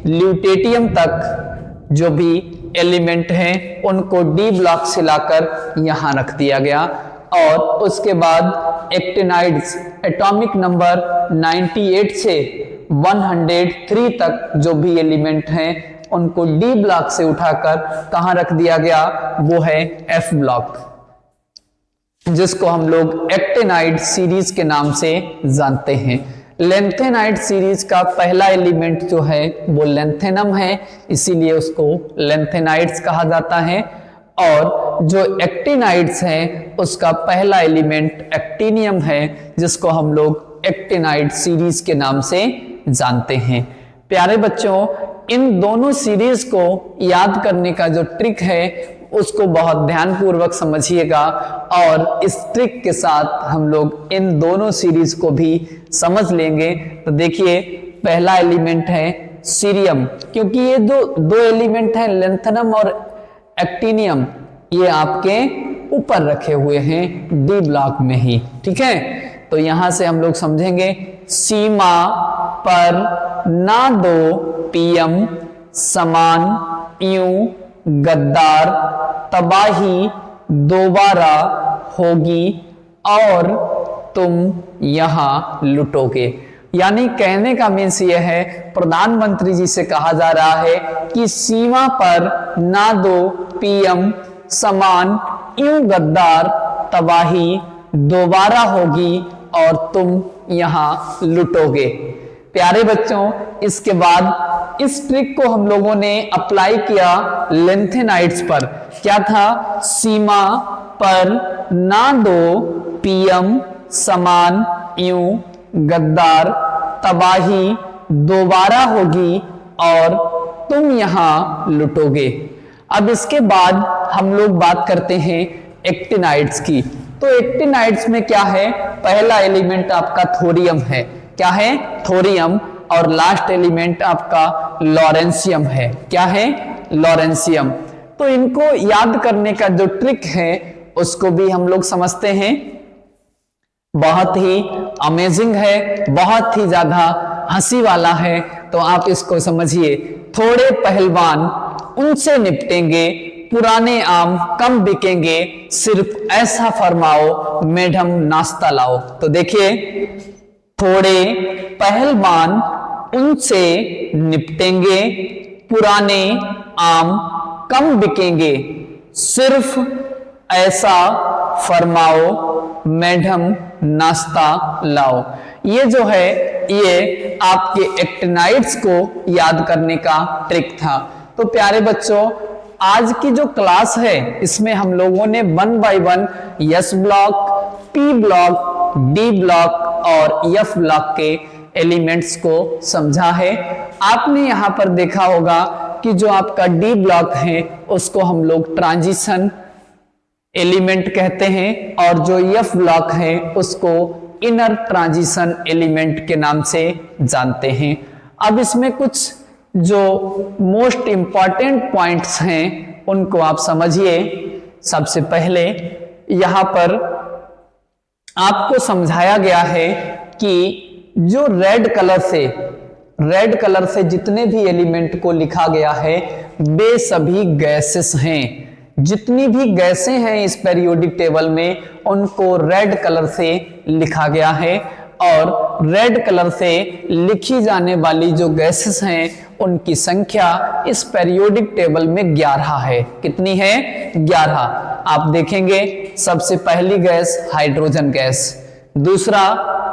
ल्यूटेटियम तक जो भी एलिमेंट हैं उनको डी ब्लॉक से लाकर यहां रख दिया गया। और उसके बाद एक्टिनाइड्स एटॉमिक नंबर 98 से 103 तक जो भी एलिमेंट हैं उनको डी ब्लॉक से उठाकर कहां रख दिया गया, वो है एफ ब्लॉक, जिसको हम लोग एक्टिनाइड सीरीज के नाम से जानते हैं। लेंथेनाइड सीरीज का पहला एलिमेंट जो है वो लेंथेनम है, इसीलिए उसको लेंथेनाइड्स कहा जाता है। और जो एक्टिनाइड्स हैं उसका पहला एलिमेंट एक्टिनियम है, जिसको हम लोग एक्टिनाइड सीरीज के नाम से जानते हैं। प्यारे बच्चों, इन दोनों सीरीज को याद करने का जो ट्रिक है उसको बहुत ध्यानपूर्वक समझिएगा, और इस ट्रिक के साथ हम लोग इन दोनों सीरीज को भी समझ लेंगे। तो देखिए, पहला एलिमेंट है सीरियम, क्योंकि ये दो एलिमेंट हैं लेंथेनम और एक्टिनियम, ये आपके ऊपर रखे हुए हैं डी ब्लॉक में ही, ठीक है। तो यहां से हम लोग समझेंगे, सीमा पर ना दो पीएम, समान यूं गद्दार, तबाही दोबारा होगी और तुम यहां लुटोगे। यानी कहने का मीन्स यह है, प्रधानमंत्री जी से कहा जा रहा है कि सीमा पर ना दो पीएम, समान यूं गद्दार, तबाही दोबारा होगी और तुम यहां लुटोगे। प्यारे बच्चों, इसके बाद इस ट्रिक को हम लोगों ने अप्लाई किया लेंथेनाइड्स पर। क्या था? सीमा पर ना दो पीएम, समान यूं गद्दार, तबाही दोबारा होगी और तुम यहां लुटोगे। अब इसके बाद हम लोग बात करते हैं एक्टिनाइड्स की। तो एक्टिनाइड्स में क्या है? पहला एलिमेंट आपका थोरियम है। क्या है? थोरियम। और लास्ट एलिमेंट आपका लॉरेंशियम है। क्या है? लॉरेंशियम। तो इनको याद करने का जो ट्रिक है उसको भी हम लोग समझते हैं। बहुत ही अमेजिंग है, बहुत ही ज्यादा हंसी वाला है, तो आप इसको समझिए। थोड़े पहलवान उनसे निपटेंगे, पुराने आम कम बिकेंगे, सिर्फ ऐसा फरमाओ मैडम नाश्ता लाओ। तो देखिए, थोड़े पहलवान उनसे निपटेंगे, पुराने आम कम बिकेंगे, सिर्फ ऐसा फरमाओ मैडम नाश्ता लाओ। ये जो है ये आपके एक्टिनाइड्स को याद करने का ट्रिक था। तो प्यारे बच्चों, आज की जो क्लास है इसमें हम लोगों ने 1 by 1 S block, P block, D block और एफ ब्लॉक के एलिमेंट्स को समझा है। आपने यहां पर देखा होगा कि जो आपका डी ब्लॉक है उसको हम लोग ट्रांजिशन एलिमेंट कहते हैं, और जो एफ ब्लॉक है उसको इनर ट्रांजिशन एलिमेंट के नाम से जानते हैं। अब इसमें कुछ जो मोस्ट इंपॉर्टेंट पॉइंट्स हैं उनको आप समझिए। सबसे पहले यहां पर आपको समझाया गया है कि जो रेड कलर से जितने भी एलिमेंट को लिखा गया है वे सभी गैसेस हैं। जितनी भी गैसें हैं इस पीरियोडिक टेबल में उनको रेड कलर से लिखा गया है, और रेड कलर से लिखी जाने वाली जो गैसेस हैं उनकी संख्या इस पीरियोडिक टेबल में 11 है। कितनी है? 11। आप देखेंगे, सबसे पहली गैस हाइड्रोजन गैस, दूसरा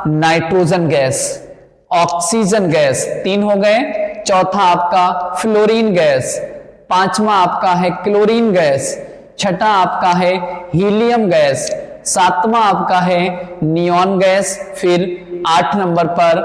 नाइट्रोजन गैस, ऑक्सीजन गैस, 3 हो गए। चौथा आपका फ्लोरीन गैस, पांचवा आपका है क्लोरीन गैस, छठा आपका है हीलियम गैस, सातवां आपका है नियॉन गैस, फिर 8 नंबर पर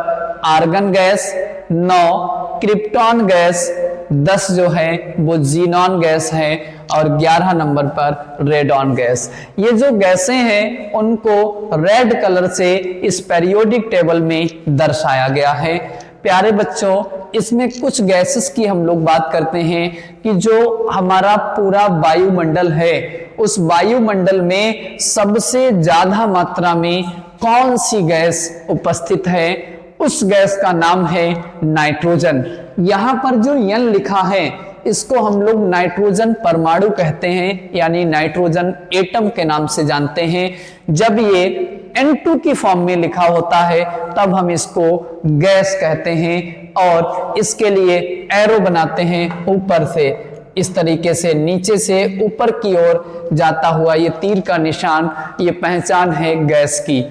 आर्गन गैस, 9 क्रिप्टॉन गैस, 10 जो है वो जीनॉन गैस है, और 11 नंबर पर रेडॉन गैस। ये जो गैसें हैं उनको रेड कलर से इस पीरियोडिक टेबल में दर्शाया गया है। प्यारे बच्चों, इसमें कुछ गैसेस की हम लोग बात करते हैं कि जो हमारा पूरा वायुमंडल है, उस वायुमंडल में सबसे ज्यादा मात्रा में कौन सी गैस उपस्थित है, उस गैस का नाम है नाइट्रोजन। यहां पर जो यन लिखा है इसको हम लोग नाइट्रोजन परमाणु कहते हैं, यानी नाइट्रोजन एटम के नाम से जानते हैं। जब ये N2 की फॉर्म में लिखा होता है तब हम इसको गैस कहते हैं और इसके लिए एरो बनाते हैं ऊपर से, इस तरीके से नीचे से ऊपर की ओर जाता हुआ ये तीर का निशान, ये पहचान है गैस की।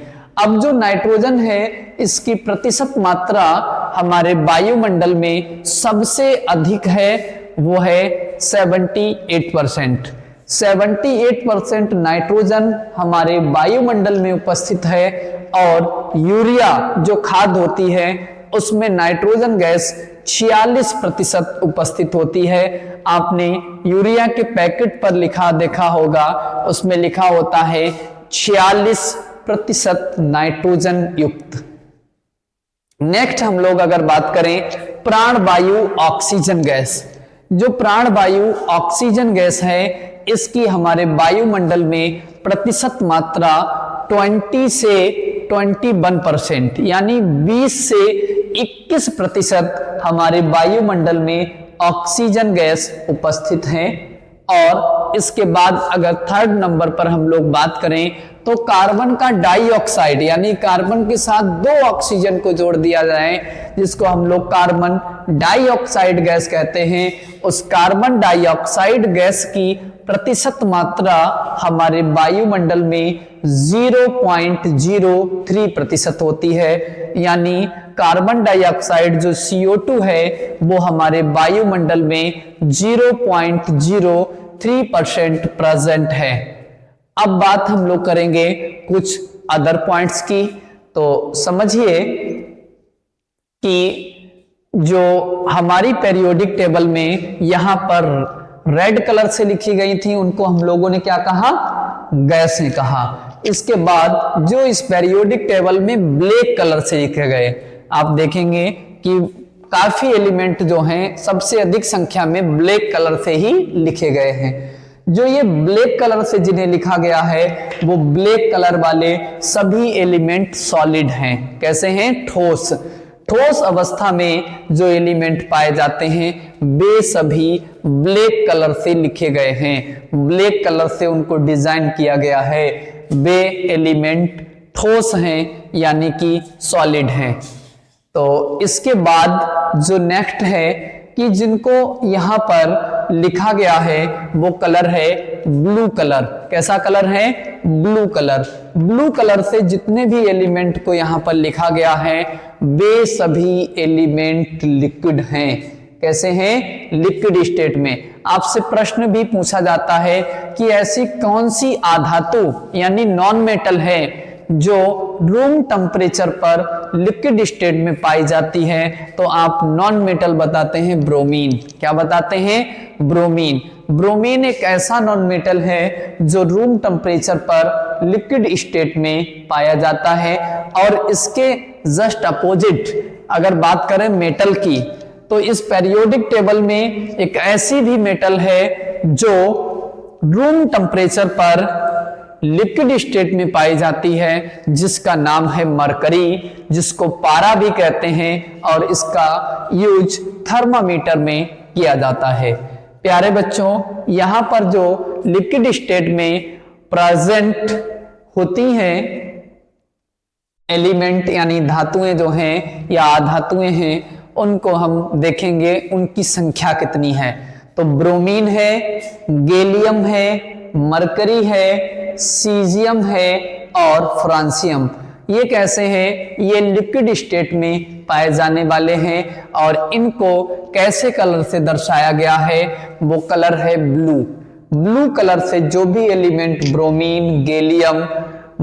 अब जो नाइट्रोजन है इसकी प्रतिशत मात्रा हमारे वायुमंडल में सबसे अधिक है, वो है 78%। 78% नाइट्रोजन हमारे वायुमंडल में उपस्थित है और यूरिया जो खाद होती है उसमें नाइट्रोजन गैस 46% उपस्थित होती है। आपने यूरिया के पैकेट पर लिखा देखा होगा, उसमें लिखा होता है 46% नाइट्रोजन युक्त। नेक्स्ट हम लोग अगर बात करें प्राणवायु ऑक्सीजन गैस, जो प्राणवायु ऑक्सीजन गैस है इसकी हमारे वायुमंडल में प्रतिशत मात्रा 20 से 21%, यानी 20 से 21% हमारे वायुमंडल में ऑक्सीजन गैस उपस्थित है। और इसके बाद अगर थर्ड नंबर पर हम लोग बात करें तो कार्बन का डाइऑक्साइड, यानी कार्बन के साथ 2 ऑक्सीजन को जोड़ दिया जाए जिसको हम लोग कार्बन डाइऑक्साइड गैस कहते हैं, उस कार्बन डाइऑक्साइड गैस की प्रतिशत मात्रा हमारे वायुमंडल में 0.03% होती है। यानी कार्बन डाइऑक्साइड जो CO2 है वो हमारे वायुमंडल में 0.03% प्रेजेंट है। अब बात हम लोग करेंगे कुछ अदर पॉइंट्स की। तो समझिए कि जो हमारी पेरियोडिक टेबल में यहां पर रेड कलर से लिखी गई थी उनको हम लोगों ने क्या कहा, गैसें कहा। इसके बाद जो इस पेरियोडिक टेबल में ब्लैक कलर से लिखे गए, आप देखेंगे कि काफी एलिमेंट जो हैं सबसे अधिक संख्या में ब्लैक कलर से ही लिखे गए हैं। जो ये ब्लैक कलर से जिन्हें लिखा गया है वो ब्लैक कलर वाले सभी एलिमेंट सॉलिड हैं। कैसे हैं, ठोस। ठोस अवस्था में जो एलिमेंट पाए जाते हैं वे सभी ब्लैक कलर से लिखे गए हैं, ब्लैक कलर से उनको डिजाइन किया गया है। वे एलिमेंट ठोस हैं यानी कि सॉलिड हैं। तो इसके बाद जो नेक्स्ट है कि जिनको यहां पर लिखा गया है वो कलर है ब्लू कलर। कैसा कलर है, ब्लू कलर। ब्लू कलर से जितने भी एलिमेंट को यहां पर लिखा गया है वे सभी एलिमेंट लिक्विड हैं। कैसे हैं, लिक्विड स्टेट में। आपसे प्रश्न भी पूछा जाता है कि ऐसी कौन सी आधातु यानी नॉन मेटल है जो रूम टेम्परेचर पर लिक्विड स्टेट में पाई जाती है, तो आप नॉन मेटल बताते हैं ब्रोमीन। क्या बताते हैं, ब्रोमीन। ब्रोमीन एक ऐसा नॉन मेटल है जो रूम टेम्परेचर पर लिक्विड स्टेट में पाया जाता है। और इसके जस्ट अपोजिट अगर बात करें मेटल की, तो इस पेरियोडिक टेबल में एक ऐसी भी मेटल है जो रूम टेम्परेचर पर लिक्विड स्टेट में पाई जाती है, जिसका नाम है मरकरी, जिसको पारा भी कहते हैं और इसका यूज थर्मामीटर में किया जाता है। प्यारे बच्चों, यहां पर जो लिक्विड स्टेट में प्रेजेंट होती हैं एलिमेंट यानी धातुएं जो हैं या अधातुएं हैं, उनको हम देखेंगे उनकी संख्या कितनी है। तो ब्रोमीन है, गैलियम है, मरकरी है, सीजियम है और फ्रांसियम। ये कैसे हैं, ये लिक्विड स्टेट में पाए जाने वाले हैं और इनको कैसे कलर से दर्शाया गया है, वो कलर है ब्लू। ब्लू कलर से जो भी element bromine, gallium,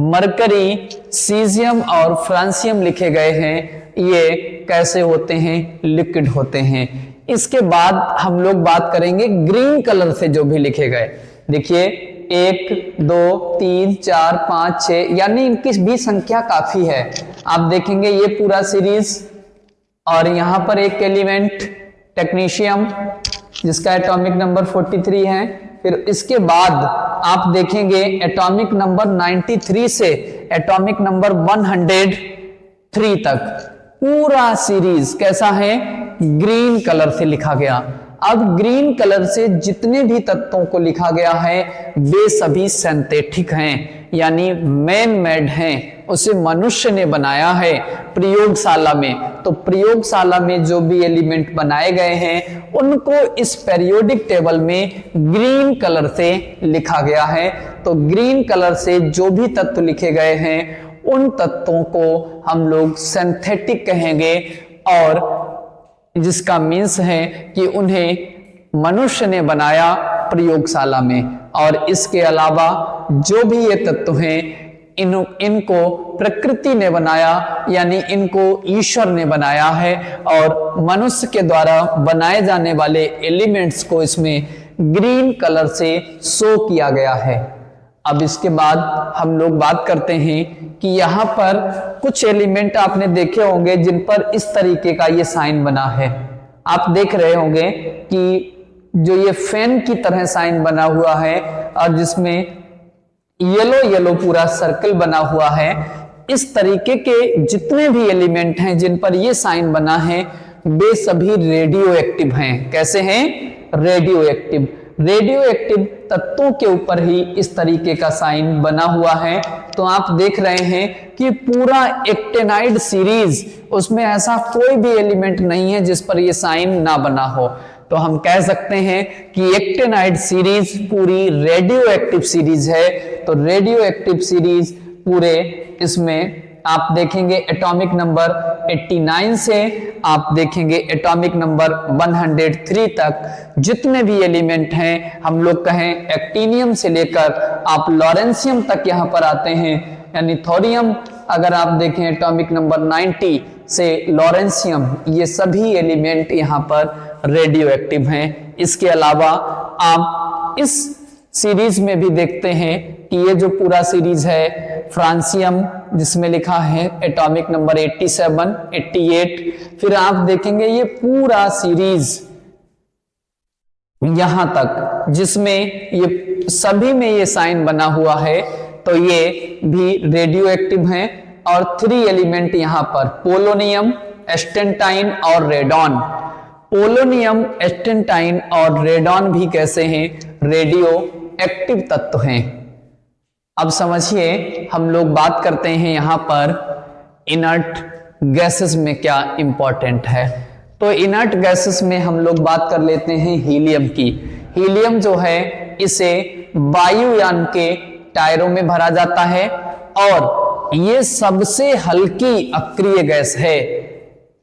mercury, caesium और फ्रांसियम लिखे गए हैं ये कैसे होते हैं, लिक्विड होते हैं। इसके बाद हम लोग बात करेंगे ग्रीन कलर से जो भी लिखे गए। देखिए 1 2 3 4 5 6 यानी इनकी भी संख्या काफी है। आप देखेंगे ये पूरा सीरीज और यहां पर एक एलिमेंट टेक्नीशियम जिसका एटॉमिक नंबर 43 है। फिर इसके बाद आप देखेंगे एटॉमिक नंबर 93 से एटॉमिक नंबर 103 तक पूरा सीरीज कैसा है, ग्रीन कलर से लिखा गया। अब ग्रीन कलर से जितने भी तत्वों को लिखा गया है वे सभी सिंथेटिक हैं, यानी मैन मेड हैं, उसे मनुष्य ने बनाया है प्रयोगशाला में। तो प्रयोगशाला में जो भी एलिमेंट बनाए गए हैं उनको इस पीरियोडिक टेबल में ग्रीन कलर से लिखा गया है। तो ग्रीन कलर से जो भी तत्व लिखे गए हैं उन तत्वों को हम लोग सिंथेटिक कहेंगे, और जिसका मीन्स है कि उन्हें मनुष्य ने बनाया प्रयोगशाला में। और इसके अलावा जो भी ये तत्व हैं इनको प्रकृति ने बनाया, यानी इनको ईश्वर ने बनाया है, और मनुष्य के द्वारा बनाए जाने वाले एलिमेंट्स को इसमें ग्रीन कलर से शो किया गया है। अब इसके बाद हम लोग बात करते हैं कि यहाँ पर कुछ एलिमेंट आपने देखे होंगे जिन पर इस तरीके का ये साइन बना है। आप देख रहे होंगे कि जो ये फैन की तरह साइन बना हुआ है और जिसमें येलो येलो पूरा सर्कल बना हुआ है, इस तरीके के जितने भी एलिमेंट हैं जिन पर ये साइन बना है वे सभी रेडियो एक्टिव हैं। कैसे हैं? Radio active. रेडियो एक्टिव तत्वों के ऊपर ही इस तरीके का साइन बना हुआ है। तो आप देख रहे हैं कि पूरा एक्टेनाइड सीरीज, उसमें ऐसा कोई भी एलिमेंट नहीं है जिस पर यह साइन ना बना हो। तो हम कह सकते हैं कि एक्टेनाइड सीरीज पूरी रेडियो एक्टिव सीरीज है। तो रेडियो एक्टिव सीरीज पूरे इसमें आप देखेंगे एटॉमिक नंबर 89 से आप देखेंगे एटॉमिक नंबर 103 तक जितने भी एलिमेंट हैं, हम लोग कहें एक्टिनियम से लेकर आप लॉरेंशियम तक यहाँ पर आते हैं, यानी थोरियम अगर आप देखें एटॉमिक नंबर 90 से लॉरेंशियम, ये सभी एलिमेंट यहाँ पर रेडियो एक्टिव हैं। इसके अलावा आप इस सीरीज में भी देखते हैं कि ये जो पूरा सीरीज है फ्रांसियम जिसमें लिखा है एटॉमिक नंबर 87, 88, फिर आप देखेंगे ये पूरा सीरीज यहां तक जिसमें ये सभी में ये साइन बना हुआ है, तो ये भी रेडियो एक्टिव हैं। और 3 एलिमेंट यहां पर पोलोनियम, एस्टेंटाइन और रेडॉन। पोलोनियम, एस्टेंटाइन और रेडॉन भी कैसे हैं? रेडियो एक्टिव तत्व हैं। अब समझिए हम लोग बात करते हैं यहां पर इनर्ट गैसेस में क्या इंपॉर्टेंट है। तो इनर्ट गैसेस में हम लोग बात कर लेते हैं हीलियम की। हीलियम जो है इसे वायुयान के टायरों में भरा जाता है और ये सबसे हल्की अक्रिय गैस है।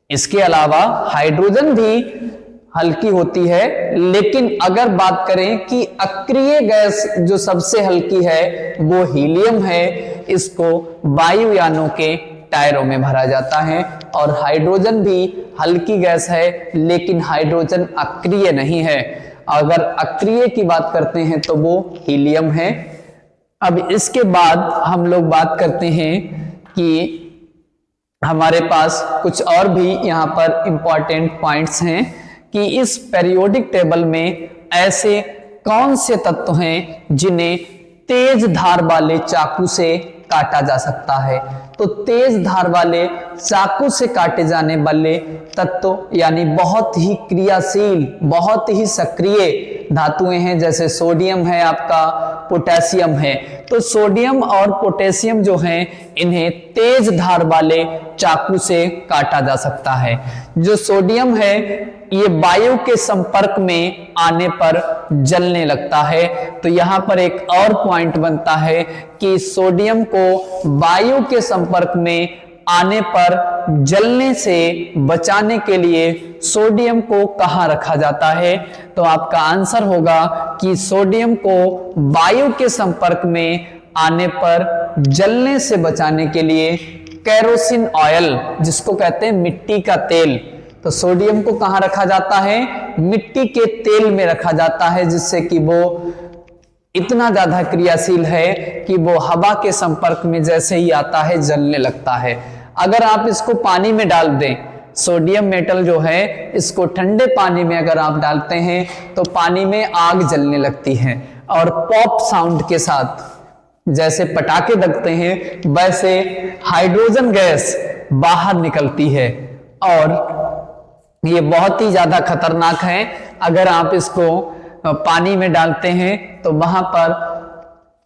इसके अलावा हाइड्रोजन भी हल्की होती है, लेकिन अगर बात करें कि अक्रिय गैस जो सबसे हल्की है वो हीलियम है। इसको वायुयानों के टायरों में भरा जाता है। और हाइड्रोजन भी हल्की गैस है, लेकिन हाइड्रोजन अक्रिय नहीं है। अगर अक्रिय की बात करते हैं तो वो हीलियम है। अब इसके बाद हम लोग बात करते हैं कि हमारे पास कुछ और भी यहाँ पर इंपॉर्टेंट पॉइंट्स हैं कि इस पीरियोडिक टेबल में ऐसे कौन से तत्व हैं जिन्हें तेज धार वाले चाकू से काटा जा सकता है। तो तेज धार वाले चाकू से काटे जाने वाले तत्व यानी बहुत ही क्रियाशील, बहुत ही सक्रिय धातुएं हैं, जैसे सोडियम है, आपका पोटेशियम है। तो सोडियम और पोटेशियम जो हैं इन्हें तेज धार वाले चाकू से काटा जा सकता है। जो सोडियम है ये वायु के संपर्क में आने पर जलने लगता है। तो यहाँ पर एक और पॉइंट बनता है कि सोडियम को वायु के संपर्क में आने पर जलने से बचाने के लिए सोडियम को कहाँ रखा जाता है? तो आपका आंसर होगा कि सोडियम को वायु के संपर्क में आने पर जलने से बचाने के लिए केरोसिन ऑयल, जिसको कहते हैं मिट्टी का तेल, तो सोडियम को कहाँ रखा जाता है? मिट्टी के तेल में रखा जाता है, जिससे कि वो इतना ज्यादा क्रियाशील है कि वो हवा के संपर्क में जैसे ही आता है जलने लगता है। अगर आप इसको पानी में डाल दें सोडियम मेटल जो है इसको ठंडे पानी में अगर आप डालते हैं तो पानी में आग जलने लगती है और पॉप साउंड के साथ, जैसे पटाखे लगते हैं वैसे हाइड्रोजन गैस बाहर निकलती है और ये बहुत ही ज्यादा खतरनाक है। अगर आप इसको पानी में डालते हैं तो वहां पर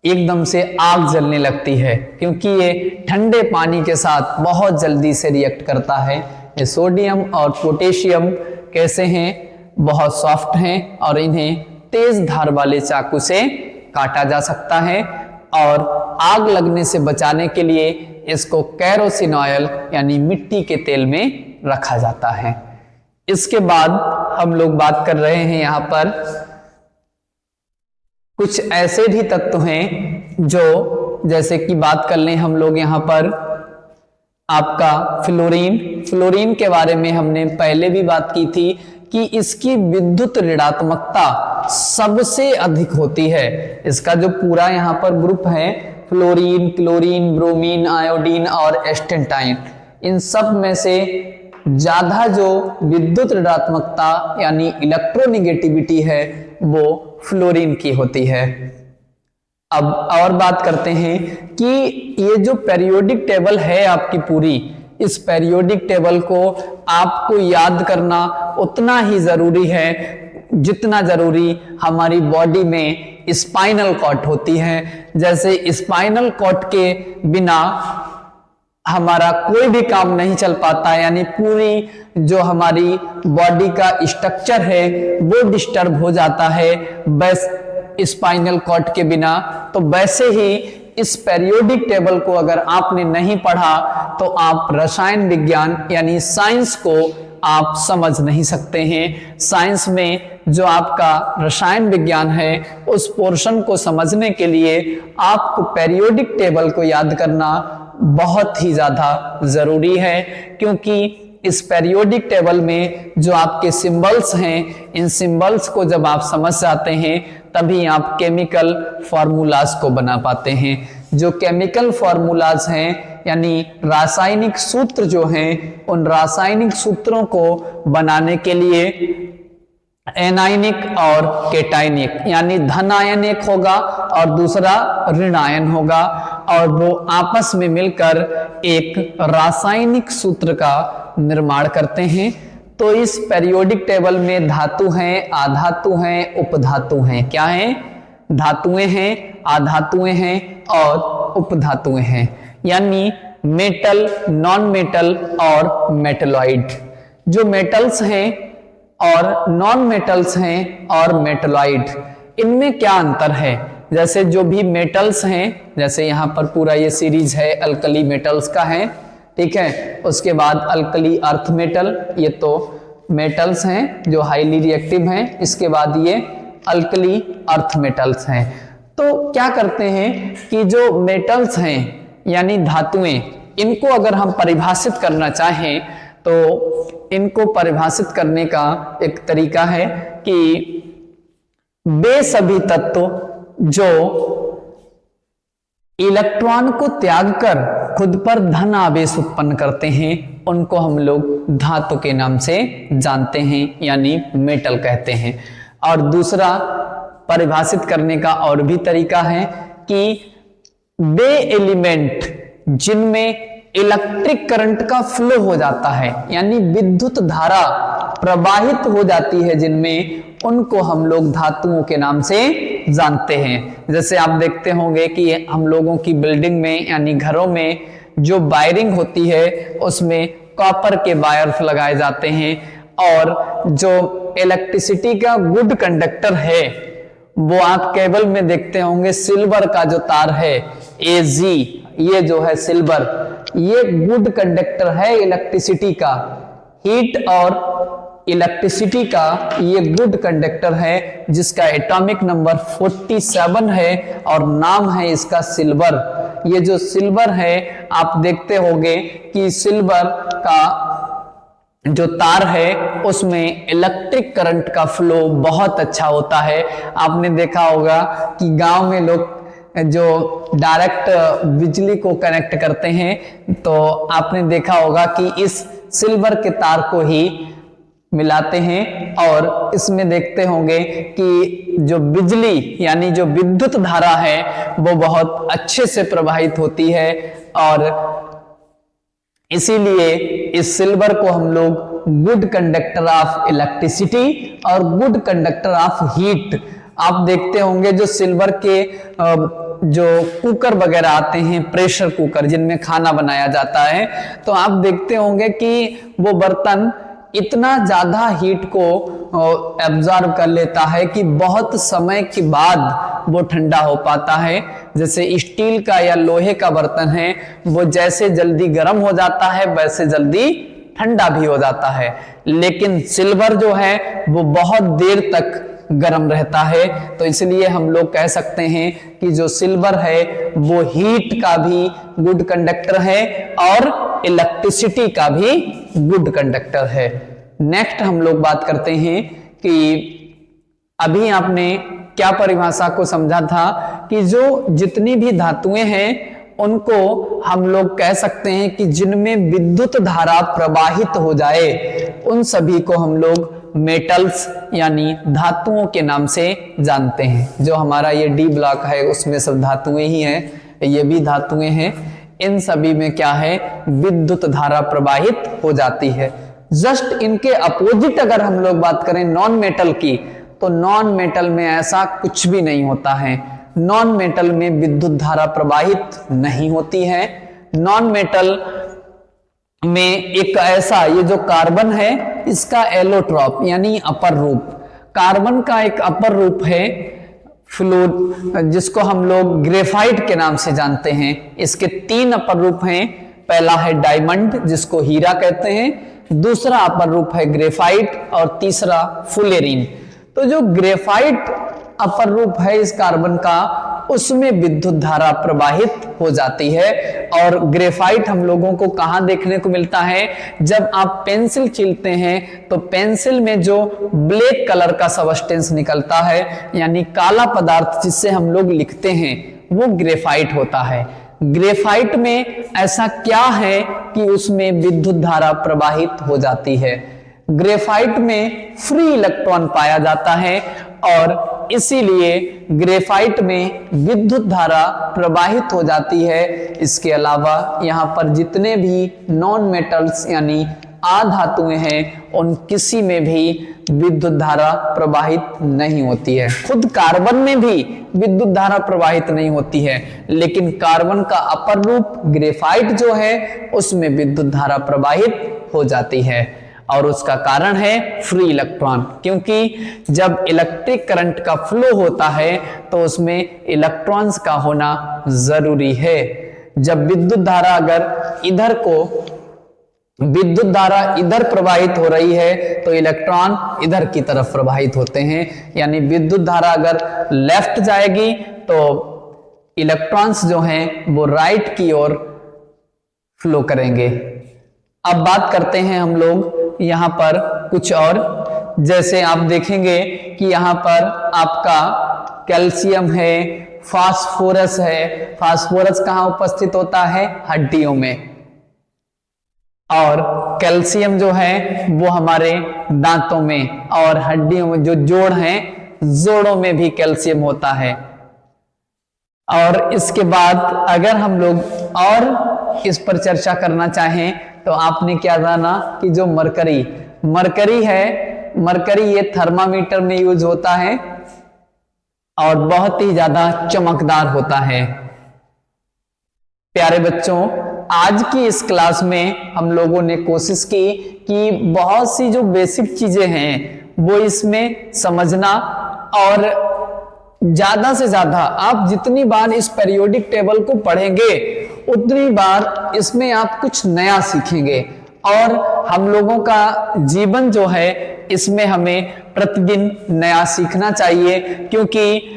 एकदम से आग जलने लगती है, क्योंकि ये ठंडे पानी के साथ बहुत जल्दी से रिएक्ट करता है। ये सोडियम और पोटेशियम कैसे हैं, बहुत सॉफ्ट हैं और इन्हें तेज धार वाले चाकू से काटा जा सकता है और आग लगने से बचाने के लिए इसको कैरोसिन ऑयल यानी मिट्टी के तेल में रखा जाता है। इसके बाद हम लोग बात कर रहे हैं यहाँ पर कुछ ऐसे भी तत्व हैं जो, जैसे कि बात कर लें हम लोग यहाँ पर आपका फ्लोरीन के बारे में हमने पहले भी बात की थी कि इसकी विद्युत ऋणात्मकता सबसे अधिक होती है। इसका जो पूरा यहाँ पर ग्रुप है फ्लोरीन, क्लोरीन, ब्रोमीन, आयोडीन और एस्टेटाइन, इन सब में से ज्यादा जो विद्युत ऋणात्मकता यानी इलेक्ट्रोनिगेटिविटी है वो फ्लोरीन की होती है। अब और बात करते हैं कि ये जो पेरियोडिक टेबल है आपकी पूरी, इस पेरियोडिक टेबल को आपको याद करना उतना ही जरूरी है जितना जरूरी हमारी बॉडी में स्पाइनल कॉर्ड होती है। जैसे स्पाइनल कॉर्ड के बिना हमारा कोई भी काम नहीं चल पाता, यानी पूरी जो हमारी बॉडी का स्ट्रक्चर है वो डिस्टर्ब हो जाता है बस स्पाइनल कॉर्ड के बिना। तो वैसे ही इस पेरियोडिक टेबल को अगर आपने नहीं पढ़ा तो आप रसायन विज्ञान यानी साइंस को आप समझ नहीं सकते हैं। साइंस में जो आपका रसायन विज्ञान है उस पोर्शन को समझने के लिए आपको पेरियोडिक टेबल को याद करना बहुत ही ज्यादा जरूरी है, क्योंकि इस पेरियोडिक टेबल में जो आपके सिंबल्स हैं, इन सिंबल्स को जब आप समझ जाते हैं तभी आप केमिकल फॉर्मूलाज को बना पाते हैं। जो केमिकल फॉर्मूलाज हैं यानी रासायनिक सूत्र जो हैं, उन रासायनिक सूत्रों को बनाने के लिए एनायनिक और केटायनिक यानी धन आयन एक होगा और दूसरा ऋण आयन होगा और वो आपस में मिलकर एक रासायनिक सूत्र का निर्माण करते हैं। तो इस पेरियोडिक टेबल में धातु हैं, आधातु हैं, उपधातु हैं। क्या हैं? धातुएं हैं, आधातुएं हैं और उपधातुएं हैं, यानी मेटल, नॉन मेटल और मेटलॉइड। जो मेटल्स हैं और नॉन मेटल्स हैं और मेटलॉइड, इनमें क्या अंतर है? जैसे जो भी मेटल्स हैं, जैसे यहाँ पर पूरा ये सीरीज है अल्कली मेटल्स का है, ठीक है। उसके बाद अल्कली अर्थ मेटल, ये तो मेटल्स हैं जो हाईली रिएक्टिव हैं। इसके बाद ये अल्कली अर्थ मेटल्स हैं। तो क्या करते हैं कि जो मेटल्स हैं यानी धातुएं, इनको अगर हम परिभाषित करना चाहें तो इनको परिभाषित करने का एक तरीका है कि वे सभी तत्व जो इलेक्ट्रॉन को त्याग कर खुद पर धन आवेश उत्पन्न करते हैं उनको हम लोग धातु के नाम से जानते हैं यानी मेटल कहते हैं। और दूसरा परिभाषित करने का और भी तरीका है कि वे एलिमेंट जिनमें इलेक्ट्रिक करंट का फ्लो हो जाता है यानी विद्युत धारा प्रवाहित हो जाती है जिनमें, उनको हम लोग धातुओं के नाम से जानते हैं। जैसे आप देखते होंगे कि हम लोगों की बिल्डिंग में यानी घरों में जो वायरिंग होती है उसमें कॉपर के वायर्स लगाए जाते हैं और जो इलेक्ट्रिसिटी का गुड कंडक्टर है वो आप केबल में देखते होंगे सिल्वर का जो तार है Ag, ये जो है सिल्वर, ये गुड कंडक्टर है इलेक्ट्रिसिटी का। हीट और इलेक्ट्रिसिटी का ये गुड कंडक्टर है जिसका एटॉमिक नंबर 47 है और नाम है इसका सिल्वर। ये जो सिल्वर है आप देखते होंगे कि सिल्वर का जो तार है उसमें इलेक्ट्रिक करंट का फ्लो बहुत अच्छा होता है। आपने देखा होगा कि गांव में लोग जो डायरेक्ट बिजली को कनेक्ट करते हैं, तो आपने देखा होगा कि इस सिल्वर के तार को ही मिलाते हैं और इसमें देखते होंगे कि जो बिजली यानी जो विद्युत धारा है वो बहुत अच्छे से प्रवाहित होती है, और इसीलिए इस सिल्वर को हम लोग गुड कंडक्टर ऑफ इलेक्ट्रिसिटी और गुड कंडक्टर ऑफ हीट। आप देखते होंगे जो सिल्वर के जो कुकर वगैरह आते हैं, प्रेशर कुकर जिनमें खाना बनाया जाता है, तो आप देखते होंगे कि वो बर्तन इतना ज्यादा हीट को एब्जॉर्ब कर लेता है कि बहुत समय के बाद वो ठंडा हो पाता है। जैसे स्टील का या लोहे का बर्तन है, वो जैसे जल्दी गर्म हो जाता है वैसे जल्दी ठंडा भी हो जाता है, लेकिन सिल्वर जो है वो बहुत देर तक गर्म रहता है। तो इसलिए हम लोग कह सकते हैं कि जो सिल्वर है वो हीट का भी गुड कंडक्टर है और इलेक्ट्रिसिटी का भी गुड कंडक्टर है। नेक्स्ट हम लोग बात करते हैं कि अभी आपने क्या परिभाषा को समझा था कि जो जितनी भी धातुएं हैं उनको हम लोग कह सकते हैं कि जिनमें विद्युत धारा प्रवाहित हो जाए उन सभी को हम लोग मेटल्स यानी धातुओं के नाम से जानते हैं। जो हमारा ये डी ब्लॉक है उसमें सब धातुएं ही हैं, ये भी धातुएं हैं। इन सभी में क्या है, विद्युत धारा प्रवाहित हो जाती है। जस्ट इनके अपोजिट अगर हम लोग बात करें नॉन मेटल की, तो नॉन मेटल में ऐसा कुछ भी नहीं होता है। नॉन मेटल में विद्युत धारा प्रवाहित नहीं होती है। नॉन मेटल में एक ऐसा, ये जो कार्बन है इसका एलोट्रॉप यानी अपर रूप, कार्बन का एक अपर रूप है फ्लोर, जिसको हम लोग ग्रेफाइट के नाम से जानते हैं। इसके 3 अपर रूप हैं। पहला है डायमंड जिसको हीरा कहते हैं, दूसरा अपर रूप है ग्रेफाइट और तीसरा फुलेरिन। तो जो ग्रेफाइट अपर रूप है इस कार्बन का, उसमें विद्युत धारा प्रवाहित हो जाती है। और ग्रेफाइट हम लोगों को कहां देखने को मिलता है, जब आप पेंसिल छीलते हैं तो पेंसिल में जो ब्लैक कलर का सबस्टेंस निकलता है यानी काला पदार्थ जिससे हम लोग लिखते हैं, वो ग्रेफाइट होता है। ग्रेफाइट में ऐसा क्या है कि उसमें विद्युत धारा प्रवाहित हो जाती है। ग्रेफाइट में फ्री इलेक्ट्रॉन पाया जाता है और इसीलिए ग्रेफाइट में विद्युत धारा प्रवाहित हो जाती है। इसके अलावा यहाँ पर जितने भी नॉन मेटल्स यानी अधातुएं हैं उन किसी में भी विद्युत धारा प्रवाहित नहीं होती है। खुद कार्बन में भी विद्युत धारा प्रवाहित नहीं होती है, लेकिन कार्बन का अपर रूप ग्रेफाइट जो है उसमें विद्युत धारा प्रवाहित हो जाती है। और उसका कारण है फ्री इलेक्ट्रॉन, क्योंकि जब इलेक्ट्रिक करंट का फ्लो होता है तो उसमें इलेक्ट्रॉन्स का होना जरूरी है। जब विद्युत धारा अगर विद्युत धारा इधर प्रवाहित हो रही है तो इलेक्ट्रॉन इधर की तरफ प्रवाहित होते हैं, यानी विद्युत धारा अगर लेफ्ट जाएगी तो इलेक्ट्रॉन्स जो हैं वो राइट की ओर फ्लो करेंगे। अब बात करते हैं हम लोग यहाँ पर कुछ और, जैसे आप देखेंगे कि यहाँ पर आपका कैल्शियम है, फास्फोरस है। फास्फोरस कहाँ उपस्थित होता है, हड्डियों में, और कैल्शियम जो है वो हमारे दांतों में, और हड्डियों में जो जोड़ हैं जोड़ों में भी कैल्शियम होता है। और इसके बाद अगर हम लोग और इस पर चर्चा करना चाहें तो आपने क्या जाना कि जो मरकरी है, मरकरी ये थर्मामीटर में यूज होता है और बहुत ही ज्यादा चमकदार होता है। प्यारे बच्चों, आज की इस क्लास में हम लोगों ने कोशिश की कि बहुत सी जो बेसिक चीजें हैं वो इसमें समझना, और ज्यादा से ज्यादा आप जितनी बार इस पीरियोडिक टेबल को पढ़ेंगे उतनी बार इसमें आप कुछ नया सीखेंगे। और हम लोगों का जीवन जो है इसमें हमें प्रतिदिन नया सीखना चाहिए, क्योंकि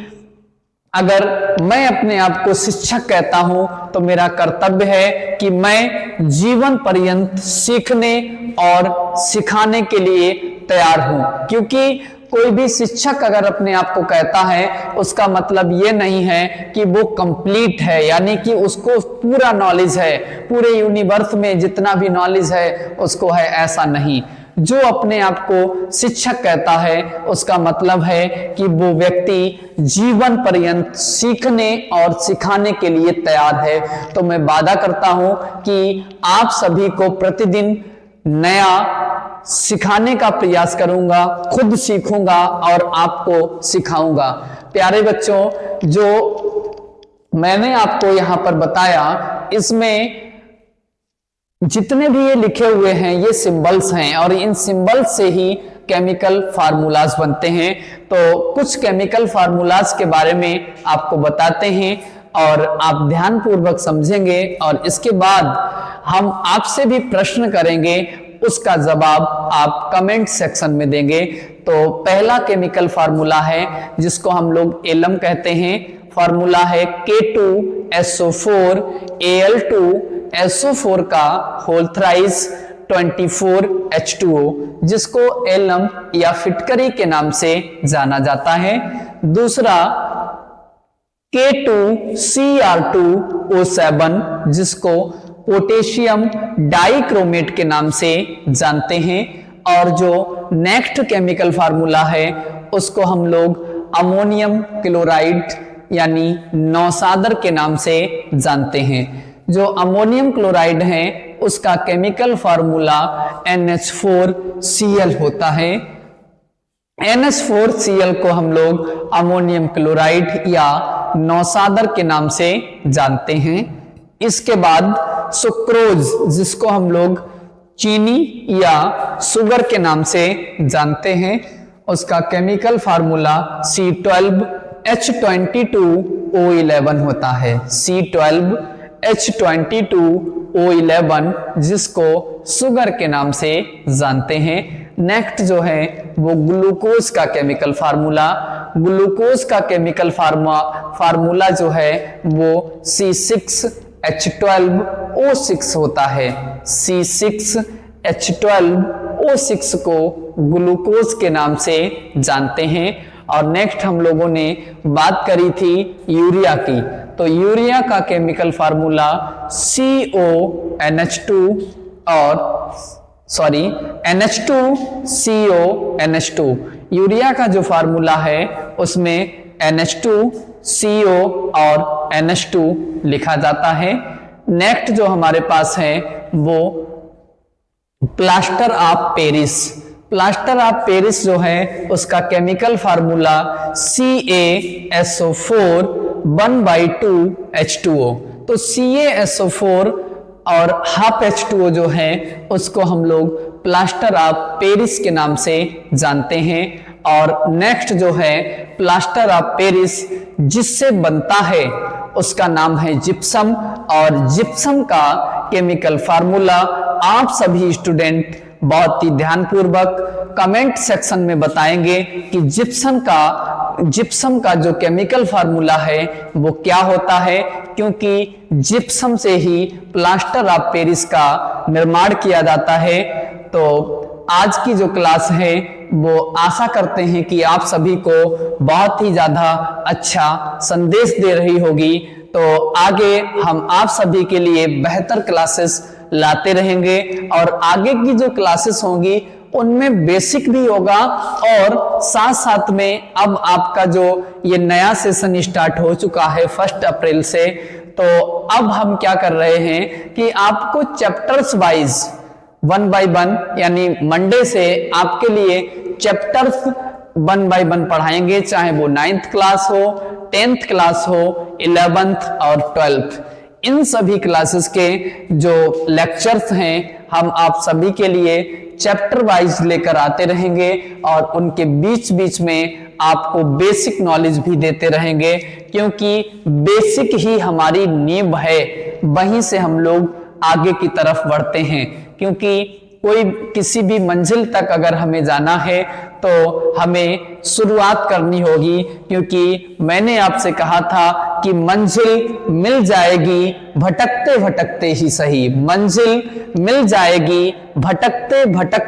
अगर मैं अपने आप को शिक्षक कहता हूं तो मेरा कर्तव्य है कि मैं जीवन पर्यंत सीखने और सिखाने के लिए तैयार हूं, क्योंकि कोई भी शिक्षक अगर अपने आप को कहता है उसका मतलब ये नहीं है कि वो कंप्लीट है, यानी कि उसको पूरा नॉलेज है, पूरे यूनिवर्स में जितना भी नॉलेज है उसको है, ऐसा नहीं। जो अपने आप को शिक्षक कहता है उसका मतलब है कि वो व्यक्ति जीवन पर्यंत सीखने और सिखाने के लिए तैयार है। तो मैं वादा करता हूं कि आप सभी को प्रतिदिन नया सिखाने का प्रयास करूंगा, खुद सीखूंगा और आपको सिखाऊंगा। प्यारे बच्चों, जो मैंने आपको यहां पर बताया इसमें जितने भी ये लिखे हुए हैं ये सिंबल्स हैं और इन सिंबल्स से ही केमिकल फार्मूलाज बनते हैं। तो कुछ केमिकल फार्मूलाज के बारे में आपको बताते हैं और आप ध्यान पूर्वक समझेंगे और इसके बाद हम आपसे भी प्रश्न करेंगे, उसका जवाब आप कमेंट सेक्शन में देंगे। तो पहला केमिकल फार्मूला है जिसको हम लोग एलम कहते हैं, फार्मूला है K2SO4 Al2SO4 का होल थ्राइस 24H2O, जिसको एलम या फिटकरी के नाम से जाना जाता है। दूसरा K2Cr2O7, जिसको पोटेशियम डाइक्रोमेट के नाम से जानते हैं। और जो नेक्स्ट केमिकल फार्मूला है उसको हम लोग अमोनियम क्लोराइड यानी नौसादर के नाम से जानते हैं। जो अमोनियम क्लोराइड है उसका केमिकल फार्मूला NH4Cl होता है। NH4Cl को हम लोग अमोनियम क्लोराइड या नौसादर के नाम से जानते हैं। इसके बाद सुक्रोज, जिसको हम लोग चीनी या शुगर के नाम से जानते हैं, उसका केमिकल फार्मूला C12H22O11 होता है। C12H22O11, जिसको शुगर के नाम से जानते हैं। नेक्स्ट जो है वो ग्लूकोज का केमिकल फार्मूला, ग्लूकोज का केमिकल फार्मूला जो है वो C6H12O6 होता है। C6H12O6 को ग्लूकोज के नाम से जानते हैं। और नेक्स्ट हम लोगों ने बात करी थी यूरिया की, तो यूरिया का chemical formula NH2CO NH2। Urea का जो फार्मूला है उसमें NH2CO और NH2 लिखा जाता है। नेक्स्ट जो हमारे पास है वो plaster of Paris, plaster of Paris जो है उसका केमिकल फार्मूला CaSO4 1/2H2O। तो CaSO4 और हाफ H2O जो है उसको हम लोग प्लास्टर ऑफ पेरिस के नाम से जानते हैं। और नेक्स्ट जो है प्लास्टर ऑफ पेरिस जिससे बनता है उसका नाम है जिप्सम, और जिप्सम का केमिकल फार्मूला आप सभी स्टूडेंट बहुत ही ध्यानपूर्वक कमेंट सेक्शन में बताएंगे कि जिप्सम का जो केमिकल फार्मूला है वो क्या होता है, क्योंकि जिप्सम से ही प्लास्टर ऑफ पेरिस का निर्माण किया जाता है। तो आज की जो क्लास है वो आशा करते हैं कि आप सभी को बहुत ही ज्यादा अच्छा संदेश दे रही होगी। तो आगे हम आप सभी के लिए बेहतर क्लासेस लाते रहेंगे और आगे की जो क्लासेस होंगी उनमें बेसिक भी होगा और साथ साथ में अब आपका जो ये नया सेशन स्टार्ट हो चुका है 1 अप्रैल से, तो अब हम क्या कर रहे हैं कि आपको चैप्टर्स वाइज 1 by 1 यानी मंडे से आपके लिए चैप्टर्स 1 by 1 पढ़ाएंगे, चाहे वो 9th क्लास हो, 10th क्लास हो, 11th और 12th। इन सभी क्लासेस के जो लेक्चर्स हैं हम आप सभी के लिए चैप्टर वाइज लेकर आते रहेंगे और उनके बीच बीच में आपको बेसिक नॉलेज भी देते रहेंगे, क्योंकि बेसिक ही हमारी नींव है, वहीं से हम लोग आगे की तरफ बढ़ते हैं। क्योंकि कोई किसी भी मंजिल तक अगर हमें जाना है तो हमें शुरुआत करनी होगी, क्योंकि मैंने आपसे कहा था कि मंजिल मिल जाएगी भटकते भटकते ही सही, मंजिल मिल जाएगी भटकते भटकते